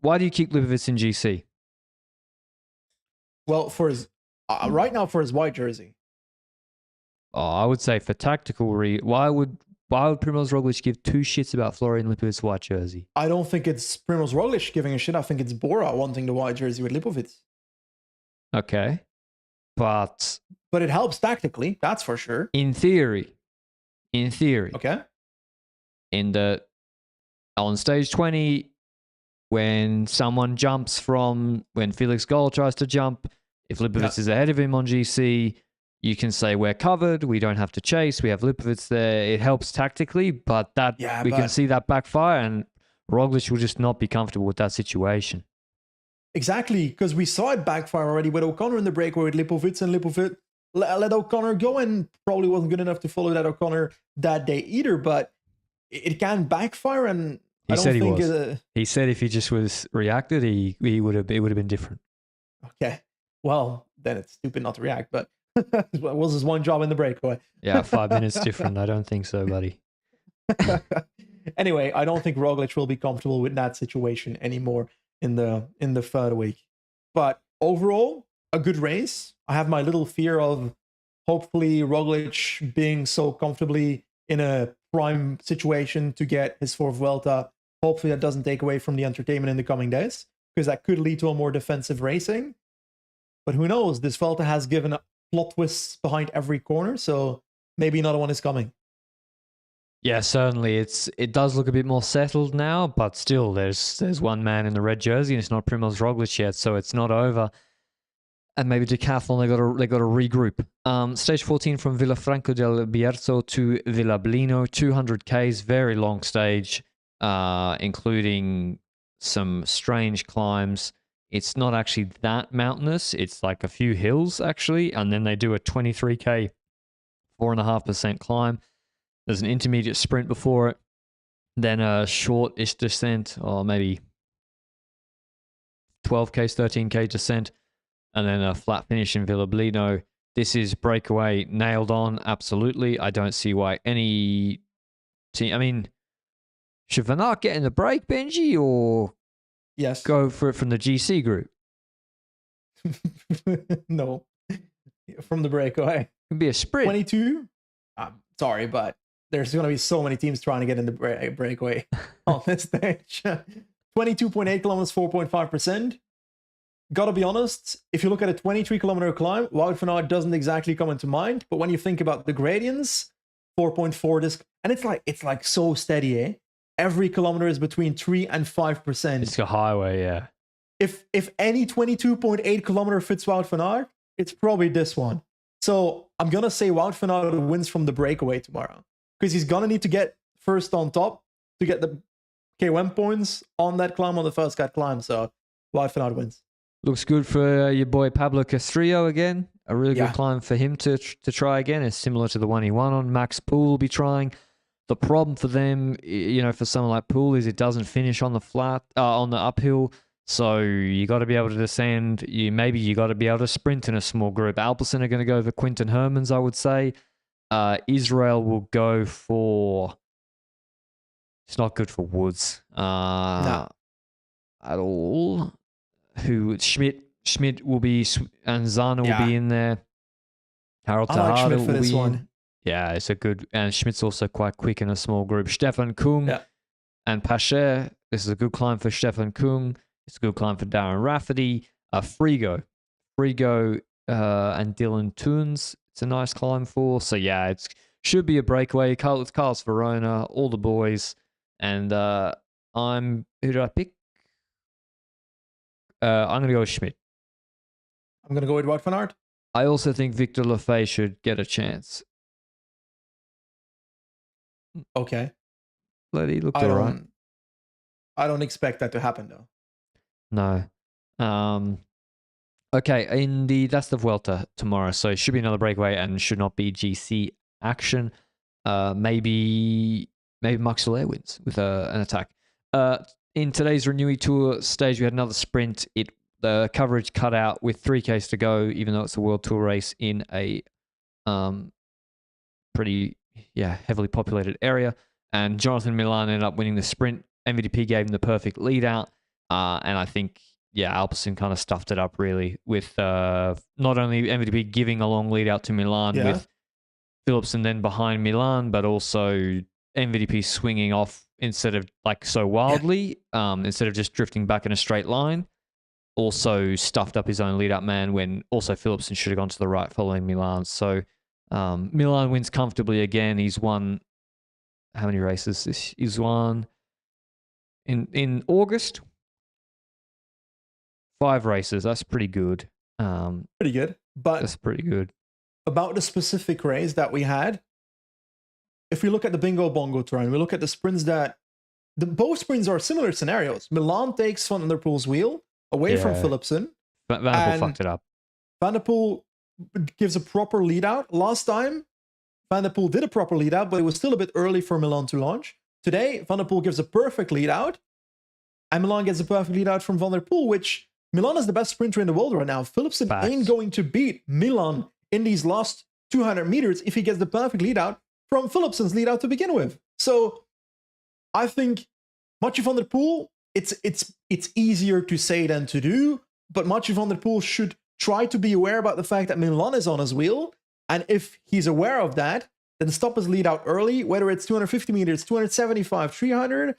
why do you keep Lipovic in GC? Well, for his right now for his white jersey. I would say for tactical why would Primož Roglic give 2 shits about Florian Lipovic's white jersey? I don't think it's Primož Roglic giving a shit. I think it's Bora wanting the white jersey with Lipovic. Okay. But it helps tactically, that's for sure. In theory. Okay. On stage 20, when someone jumps when Felix Gol tries to jump, if Lipovic is ahead of him on GC, you can say we're covered, we don't have to chase, we have Lipovic there. It helps tactically, but we can see that backfire, and Roglic will just not be comfortable with that situation. Exactly, because we saw it backfire already with O'Connor in the breakaway with Lipovic, and Lipovic let O'Connor go and probably wasn't good enough to follow that O'Connor that day either, but it can backfire, and He said he was. He said if he just was reacted, he would have. It would have been different. Okay. Well, then it's stupid not to react. But it was his one job in the breakaway. Yeah, 5 minutes different. I don't think so, buddy. Anyway, I don't think Roglic will be comfortable with that situation anymore in the third week. But overall, a good race. I have my little fear of hopefully Roglic being so comfortably in a prime situation to get his fourth Vuelta. Hopefully that doesn't take away from the entertainment in the coming days, because that could lead to a more defensive racing. But who knows? This Vuelta has given plot twists behind every corner, so maybe another one is coming. Yeah, certainly. It does look a bit more settled now, but still, there's one man in the red jersey, and it's not Primož Roglic yet, so it's not over. And maybe Decathlon, they got to regroup. Stage 14 from Villafranco del Bierzo to Villablino, 200 Ks, very long stage, including some strange climbs. It's not actually that mountainous. It's like a few hills, actually, and then they do a 23K, 4.5% climb. There's an intermediate sprint before it, then a short-ish descent, or maybe 12Ks, 13K descent, and then a flat finish in Villablino. This is breakaway nailed on, absolutely. I don't see why any team... I mean, should Van Aert get in the break, Benji, or yes, go for it from the GC group? No, from the breakaway. It could be a sprint. 22? Sorry, but there's going to be so many teams trying to get in the breakaway on this stage. 22.8 kilometers, 4.5%. Gotta be honest, if you look at a 23-kilometer climb, Wout van Aert doesn't exactly come into mind. But when you think about the gradients, 4.4 disc, and it's like so steady, eh? Every kilometer is between 3 and 5%. It's a highway, yeah. If any 22.8 kilometer fits Wout van Aert, it's probably this one. So I'm gonna say Wout van Aert wins from the breakaway tomorrow, because he's gonna need to get first on top to get the KOM points on that climb, on the first cut climb. So Wout van Aert wins. Looks good for your boy Pablo Castrillo again. A really good climb for him to try again. It's similar to the one he won on. Max Poole will be trying. The problem for them, for someone like Poole, is it doesn't finish on the flat, on the uphill. So you got to be able to descend. Maybe you got to be able to sprint in a small group. Alpecin are going to go for Quinten Hermans, I would say. Israel will go for... It's not good for Woods No. at all. Schmidt will be, and Zana will be in there. Harold Tejada will be in. Yeah, it's a good, and Schmidt's also quite quick in a small group. Stefan Kung and Pacher. This is a good climb for Stefan Kung. It's a good climb for Darren Rafferty. Frigo, and Dylan Toons. It's a nice climb for. So yeah, it should be a breakaway. Carlos Verona, all the boys, and who did I pick? I'm going to go with Schmidt. I'm going to go with Wout van Aert. I also think Victor Lafay should get a chance. Okay. He looked all right. I don't expect that to happen, though. No. Okay, that's the Vuelta tomorrow, so it should be another breakaway and should not be GC action. Maybe Max Soler wins with an attack. In today's Renewey Tour stage, we had another sprint. The coverage cut out with 3Ks to go, even though it's a World Tour race in a pretty heavily populated area. And Jonathan Milan ended up winning the sprint. MVDP gave him the perfect lead out. And I think, Alpecin kind of stuffed it up really with not only MVDP giving a long lead out to Milan with Philipsen then behind Milan, but also MVDP swinging off instead of so wildly, instead of just drifting back in a straight line. Also stuffed up his own lead-up man when also Philipsen should have gone to the right following Milan. So Milan wins comfortably again. He's won how many races? He's won in August 5 races. That's pretty good. Pretty good. But that's pretty good. About the specific race that we had, if we look at the Bingo Bongo terrain, we look at the sprints both sprints are similar scenarios. Milan takes Van der Poel's wheel away from Philipsen. Van der Poel fucked it up. Van der Poel gives a proper lead out. Last time, Van der Poel did a proper lead out, but it was still a bit early for Milan to launch. today, Van der Poel gives a perfect lead out, and Milan gets a perfect lead out from Van der Poel, which Milan is the best sprinter in the world right now. Philipsen ain't going to beat Milan in these last 200 meters if he gets the perfect lead out from Philipsen's lead out to begin with. So I think Mathieu van der Poel, it's easier to say than to do, but Mathieu van der Poel should try to be aware about the fact that Milan is on his wheel. And if he's aware of that, then stop his lead out early, whether it's 250 meters, 275, 300.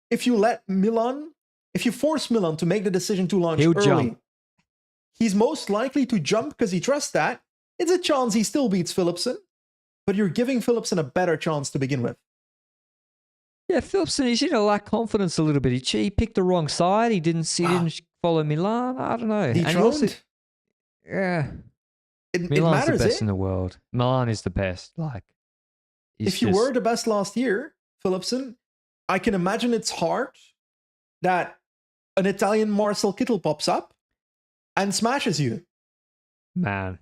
If you force Milan to make the decision to launch early, jump. He's most likely to jump because he trusts that. It's a chance he still beats Philipsen, but you're giving Philipsen a better chance to begin with. Yeah, Philipsen, he seemed to lack confidence a little bit. He picked the wrong side. He didn't follow Milan. I don't know. Yeah. Milan's matters, the best in the world. Milan is the best. If you were the best last year, Philipsen, I can imagine it's hard that an Italian Marcel Kittel pops up and smashes you. Man.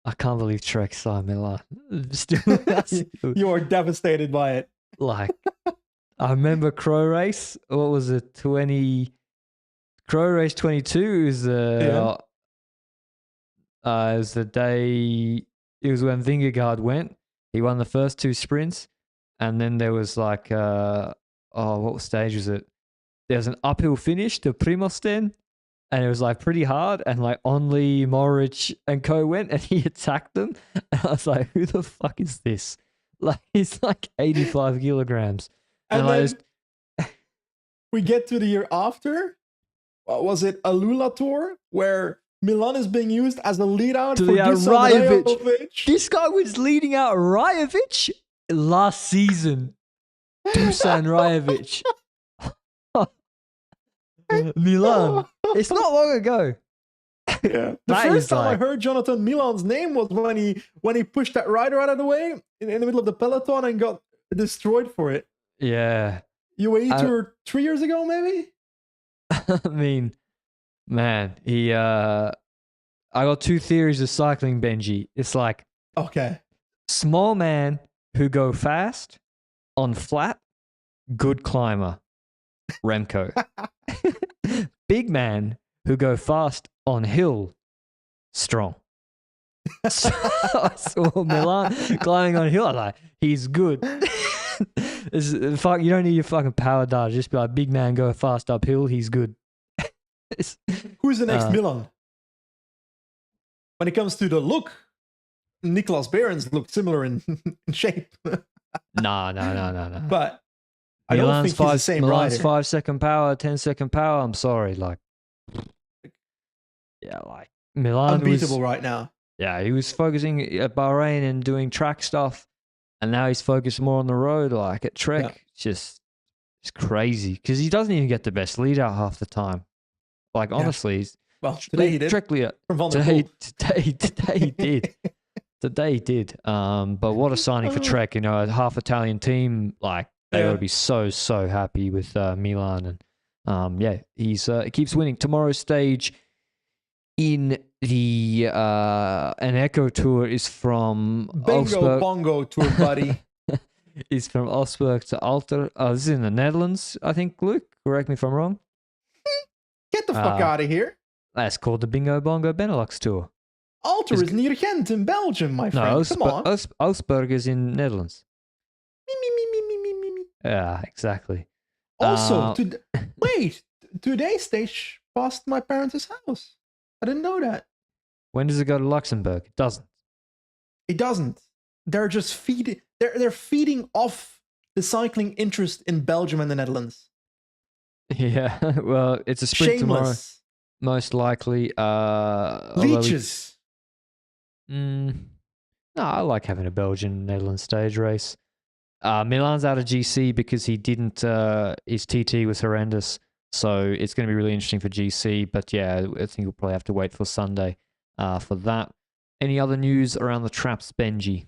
I can't believe Trek signed Milan. You are devastated by it. I remember Crow Race. What was it? Crow Race 22 is the day. It was when Vingegaard went. He won the first 2 sprints, and then there was what stage was it? There was an uphill finish to Primosten, and it was pretty hard, and only Mohoric and co went, and he attacked them. And I was like, who the fuck is this? He's 85 kilograms. And then we get to the year after. What was it? Alula Tour, where Milan is being used as a lead out for Dusan Rajovic. This guy was leading out Rajovic last season. Dusan Rajovic. Milan. It's not long ago. Yeah. The first time I heard Jonathan Milan's name was when he pushed that rider out of the way in the middle of the peloton and got destroyed for it. Yeah. UAE Tour 3 years ago, maybe? I mean, man, I got 2 theories of cycling, Benji. It's okay, small man who go fast on flat, good climber, Remco. Big man who go fast on hill, strong. So I saw Milan climbing on hill. I'm he's good. You don't need your fucking power data. Just be big man go fast uphill. He's good. Who's the next Milan? When it comes to the look, Niklas Behrens look similar in shape. No. But I don't think he's the same Milan's rider. 5-second power, 10-second power. I'm sorry, Milan unbeatable right now. Yeah, he was focusing at Bahrain and doing track stuff, and now he's focused more on the road. At Trek, it's crazy because he doesn't even get the best lead out half the time. Honestly, today he did. Trek lead out. Today he did. Today he did. But what a signing for Trek! A half Italian team. They would be so happy with Milan, and he keeps winning. Tomorrow's stage in the an Echo Tour is from Bingo Bongo Tour, buddy. Is from Osberg to Alter. This is in the Netherlands, I think. Luke, correct me if I'm wrong. Get the fuck out of here. That's called the Bingo Bongo Benelux Tour. Alter is near Ghent in Belgium, my friend. Come on. Osberg is in Netherlands. Me. Yeah, exactly. Also, today's stage past my parents' house. I didn't know that. When does it go to Luxembourg? It doesn't. It doesn't. They're just feeding. They're feeding off the cycling interest in Belgium and the Netherlands. Yeah, well, it's a sprint tomorrow, most likely. Leeches. No, I like having a Belgian-Netherlands stage race. Milan's out of GC because he didn't. His TT was horrendous, so it's going to be really interesting for GC. But yeah, I think we'll probably have to wait for Sunday for that. Any other news around the traps, Benji?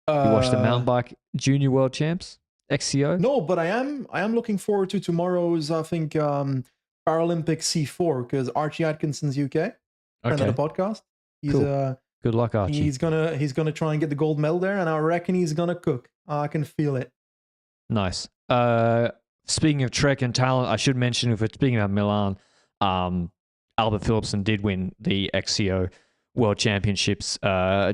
You watched the mountain bike junior world champs, XCO? No, but I am looking forward to tomorrow's, I think, Paralympic C4, because Archie Atkinson's UK, friend of the podcast. He's Good luck, Archie. He's gonna try and get the gold medal there, and I reckon he's gonna cook. I can feel it. Nice. Speaking of Trek and talent, I should mention, if we're speaking about Milan, Albert Philipsen did win the XCO World Championships.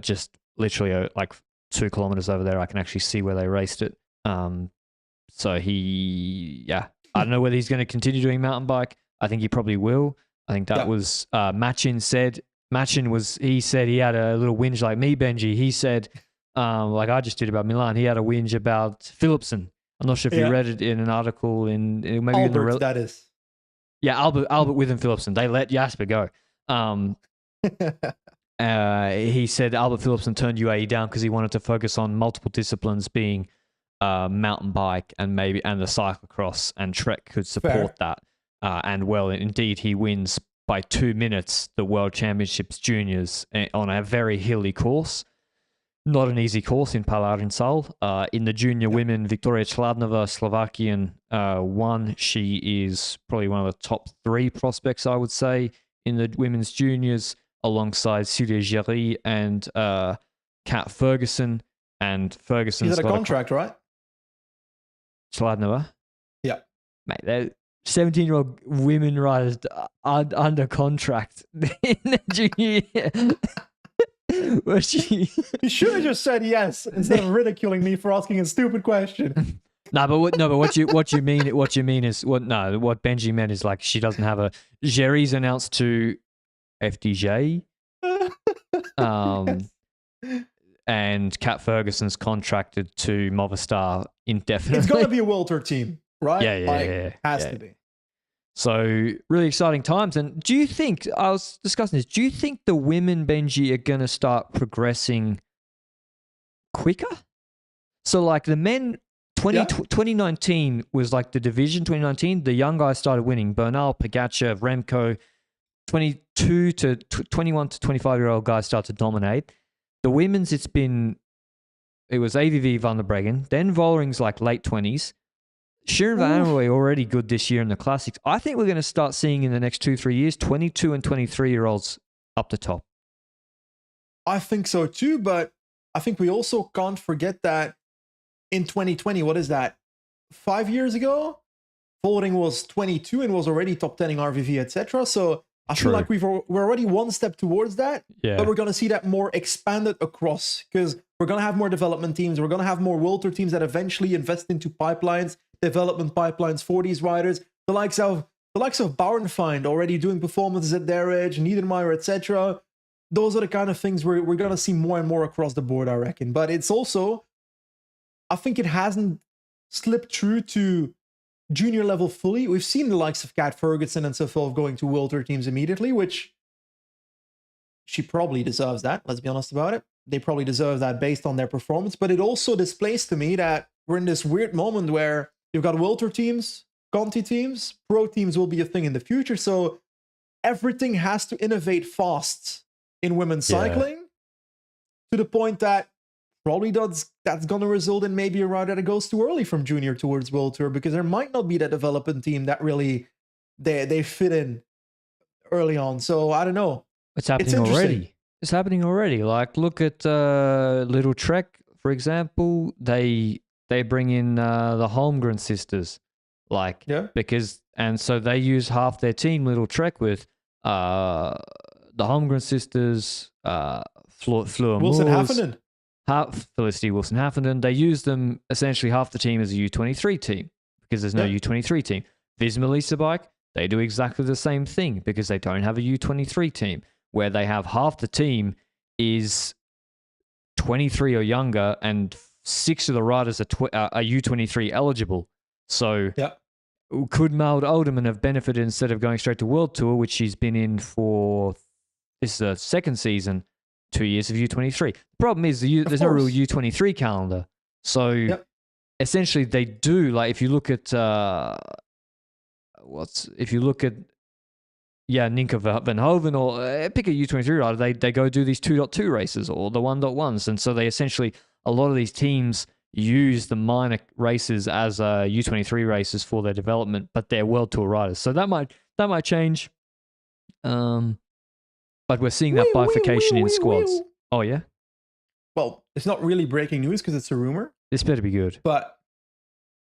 Just literally like 2 kilometers over there. I can actually see where they raced it. So I don't know whether he's going to continue doing mountain bike. I think he probably will. I think that was Machin said. He said he had a little whinge like me, Benji. He said, like I just did about Milan, he had a whinge about Philipsen. I'm not sure if you read it in an article in maybe Albert, that is. Yeah, Albert Withen Philipsen. They let Jasper go. He said Albert Philipsen turned UAE down because he wanted to focus on multiple disciplines, being mountain bike and the cyclocross, and Trek could support that. And well, indeed, he wins by 2 minutes the World Championships Juniors on a very hilly course. Not an easy course in Palarin Sal. In the junior women, Victoria Chladnova, Slovakian, won. She is probably one of the top 3 prospects, I would say, in the women's juniors, alongside Celia Géry and Kat Ferguson. And Ferguson's got a contract, right? Chladnova? Yeah. Mate, they're 17-year-old women riders under contract in the junior year. You should have just said yes instead of ridiculing me for asking a stupid question. What you mean is what Benji meant is like she doesn't have a Jerry's announced to FDJ, and Kat Ferguson's contracted to Movistar indefinitely. It's got to be a World Tour team, right? Yeah. Has to be. So really exciting times. And do you think, I was discussing this, do you think the women, Benji, are going to start progressing quicker? So like the men, 2019 was like the division, 2019, the young guys started winning. Bernal, Pogačar, Remco, 22 to 21 to 25-year-old guys start to dominate. The women's, it was AVV Van der Breggen, then Vollering's like late 20s. Shirin Van Anrooy already good this year in the classics. I think we're going to start seeing in the next 2-3 years 22 and 23-year-olds up the top. I think so too, but I think we also can't forget that in 2020, what is that? 5 years ago, Vollering was 22 and was already top 10 in RVV, etc. So I feel like we're already one step towards that, but we're going to see that more expanded across, because we're going to have more development teams. We're going to have more World Tour teams that eventually invest into pipelines, development pipelines for these riders. The likes of Bauernfeind already doing performances at their age, Niedermayer, etc. Those are the kind of things we're going to see more and more across the board, I reckon. But it's also, I think it hasn't slipped through to junior level fully. We've seen the likes of Kat Ferguson and so forth going to World Tour teams immediately, which she probably deserves that. Let's be honest about it. They probably deserve that based on their performance. But it also displays to me that we're in this weird moment where you've got World Tour teams, Conti teams, pro teams will be a thing in the future. So everything has to innovate fast in women's cycling, to the point that probably that's going to result in maybe a rider that goes too early from junior towards World Tour, because there might not be that development team that really they fit in early on. So I don't know. It's happening already. It's happening already. Like look at Little Trek, for example. They bring in the Holmgren sisters, so they use half their team, Little Trek, with the Holmgren sisters, Fleur Wilson Moores, Haffenden. Felicity Wilson Haffenden. They use them essentially half the team as a U23 team, because there's no U23 team. Visma Lisa Bike, they do exactly the same thing, because they don't have a U23 team, where they have half the team is 23 or younger, and 6 of the riders are U23 eligible. So could Maud Olderman have benefited instead of going straight to World Tour, which she's been in for, this is her second season, 2 years of U23. The problem is there's no real U23 calendar. So essentially they do, like if you look at Ninka Van Hoven, or pick a U23 rider, they go do these 2.2 races or the 1.1s. And so they essentially, a lot of these teams use the minor races as U23 races for their development, but they're World Tour riders. So that might change. But we're seeing that bifurcation in squads. Oh, yeah? Well, it's not really breaking news because it's a rumor. This better be good. But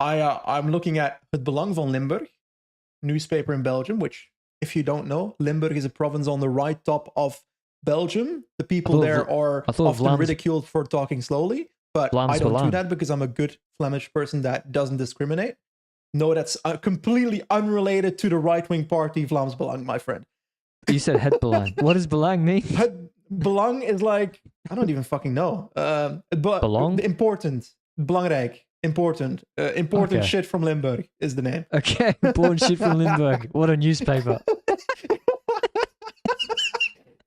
I'm looking at Het Belang van Limburg, newspaper in Belgium, which, if you don't know, Limburg is a province on the right top of Belgium. The people there are often ridiculed for talking slowly, but I don't do that because I'm a good Flemish person that doesn't discriminate. No, that's completely unrelated to the right-wing party Vlaams Belang, my friend. You said Het Belang. What does Belang mean? Het Belang is like, I don't even fucking know. But Belang? Important. Belangrijk. Important. Important shit from Limburg is the name. Okay, important shit from Limburg. What a newspaper.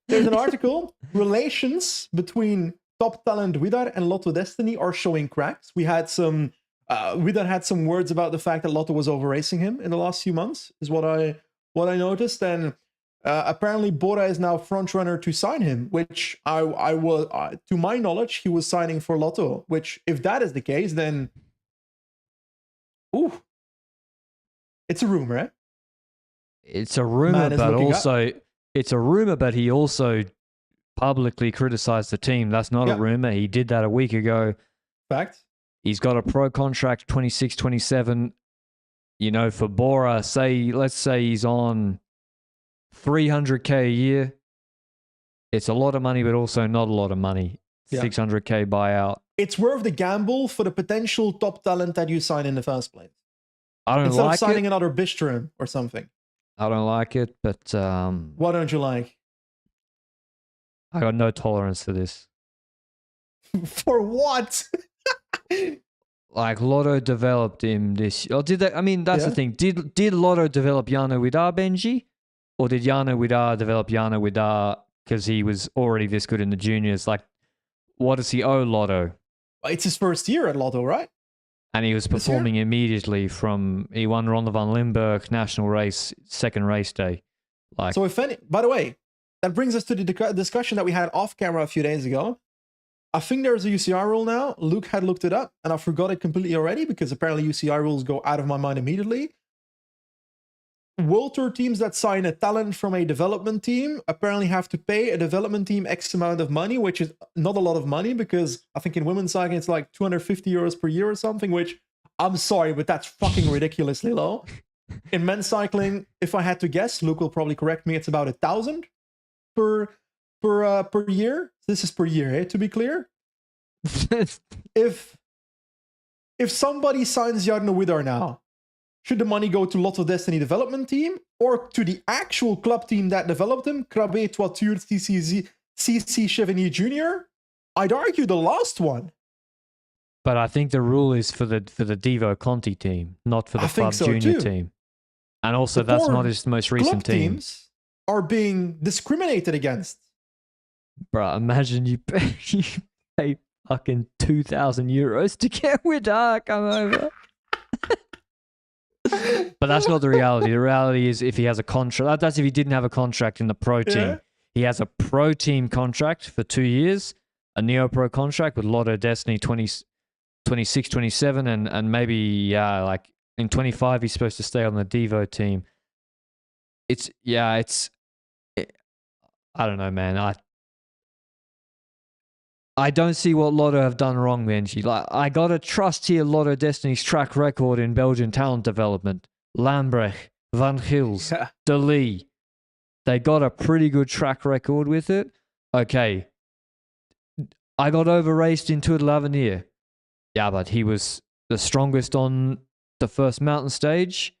There's an article. Relations between top talent Widar and Lotto Destiny are showing cracks. We had some... Widar had some words about the fact that Lotto was over-racing him in the last few months, is what I noticed. And apparently Bora is now front runner to sign him, which I was, to my knowledge, he was signing for Lotto. Which, if that is the case, then, it's a rumor, eh? It's a rumor, but also it's a rumor, but he also publicly criticized the team. That's not a rumor. He did that a week ago. Fact. He's got a pro contract 26, 27. You know, for Bora, let's say he's on 300K a year. It's a lot of money, but also not a lot of money. 600K buyout. It's worth the gamble for the potential top talent that you sign in the first place. I don't Instead like of signing another Bistrom or something. I don't like it, but... What don't you like? I got no tolerance for this. For what? Like Lotto developed him this... Or did they... I mean, that's the thing. Did Lotto develop Jano Widar, Benji? Or did Jano Widar develop Jano Widar because he was already this good in the juniors? Like, what does he owe Lotto? It's his first year at Lotto, right? And he was performing immediately he won Ronde van Limburg national race, second race day. Like, so by the way, that brings us to the discussion that we had off camera a few days ago. I think there's a UCI rule now. Luke had looked it up and I forgot it completely already because apparently UCI rules go out of my mind immediately. World Tour teams that sign a talent from a development team apparently have to pay a development team X amount of money, which is not a lot of money because I think in women's cycling it's like 250 euros per year or something, which I'm sorry, but that's fucking ridiculously low. In men's cycling, if I had to guess, Luke will probably correct me, it's about 1,000 per year. This is per year, to be clear. If somebody signs Jarno Widar now, should the money go to Lotto Destiny development team or to the actual club team that developed him, Krabbe Toiture CC Chevigny Jr.? I'd argue the last one. But I think the rule is for the Devo Conti team, not for the club junior team. And also, that's not his most recent team. Teams are being discriminated against. Bruh, imagine you pay fucking 2,000 euros to get Widar come over. But that's not the reality. The reality is if he has a contract, that's if he didn't have a contract in the pro team. He has a pro team contract for 2 years, a Neo Pro contract with Lotto Destiny 26, 27, and maybe like in 25 he's supposed to stay on the Devo team. I don't know, man. I don't see what Lotto have done wrong, Benji. Like, I gotta trust here Lotto Destiny's track record in Belgian talent development. Lambrecht, Van Gils, De Lee. They got a pretty good track record with it. Okay. I got over-raced in Tour de l'Avenir. Yeah, but he was the strongest on the first mountain stage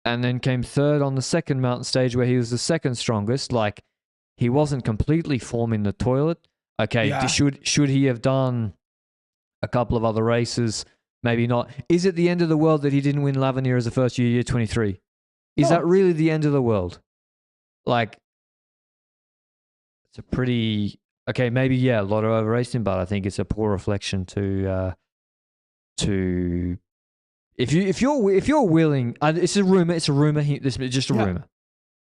and then came third on the second mountain stage where he was the second strongest. Like, he wasn't completely forming the toilet. Okay, should he have done a couple of other races? Maybe not. Is it the end of the world that he didn't win l'Avenir as a first year 23? Is that really the end of the world? Like, it's a pretty... Okay, maybe, Lotto over-raced him, but I think it's a poor reflection to if you're willing... it's a rumor, it's just a rumor.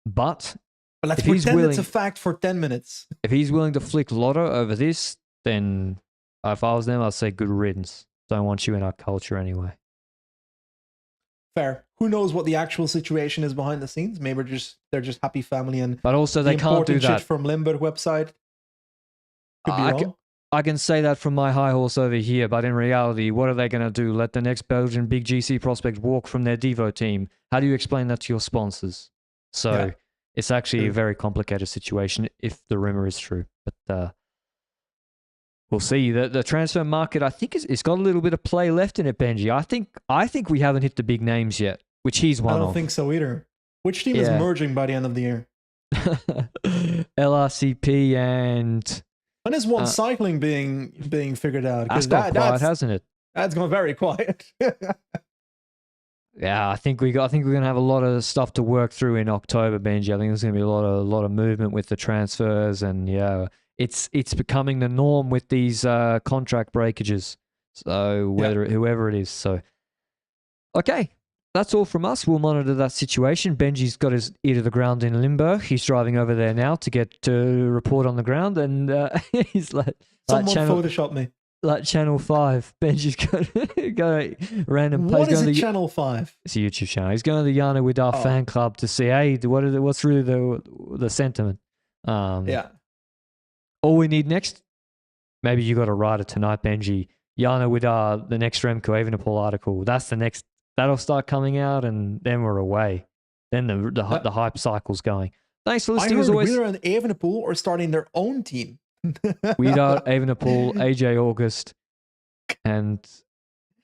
But let's pretend it's a fact for 10 minutes. If he's willing to flick Lotto over this, then if I was them, I'd say good riddance. Don't want you in our culture anyway. Fair. Who knows what the actual situation is behind the scenes? Maybe they're just happy family and... But also they can't do that. Shit from Limburg website. Could be wrong. I can say that from my high horse over here, but in reality, what are they going to do? Let the next Belgian big GC prospect walk from their Devo team? How do you explain that to your sponsors? So it's actually a very complicated situation if the rumor is true. But we'll see. The transfer market, I think, it's got a little bit of play left in it, Benji. I think we haven't hit the big names yet, which he's one of. I don't think so either. Which team is merging by the end of the year? LRCP and... When is one cycling being figured out? That's gone quiet, hasn't it? That's gone very quiet. Yeah, I think we're gonna have a lot of stuff to work through in October, Benji. I think there's gonna be a lot of movement with the transfers, and it's becoming the norm with these contract breakages. So whoever it is, so okay. That's all from us. We'll monitor that situation. Benji's got his ear to the ground in Limburg. He's driving over there now to get to report on the ground, and he's like, someone Photoshop me. Like Channel 5. Benji's got random place. What is it, Channel 5? It's a YouTube channel. He's going to the Jana Widar fan club to see, hey, what's really the sentiment. All we need next, maybe you got to write it tonight, Benji. Jana Widar, the next Remco Evenepoel article. That's the next. That'll start coming out, and then we're away. Then the hype cycle's going. Thanks for listening. I heard as always. Widar and Evenepoel are starting their own team. Widar, Evenepoel, AJ August, and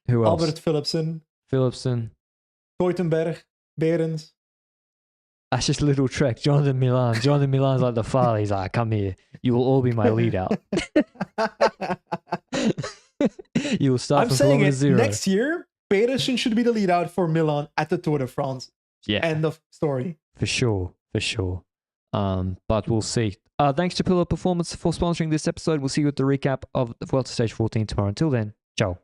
who else? Albert Philipsen, Teutenberg, Behrens. That's just a little trek. Jonathan Milan's like the father. He's like, come here. You will all be my lead out. You will start from kilometer zero. Next year, Pedersen should be the lead out for Milan at the Tour de France. Yeah. End of story. For sure. But we'll see. Thanks to Pillar Performance for sponsoring this episode. We'll see you at the recap of the Vuelta Stage 14 tomorrow. Until then, ciao.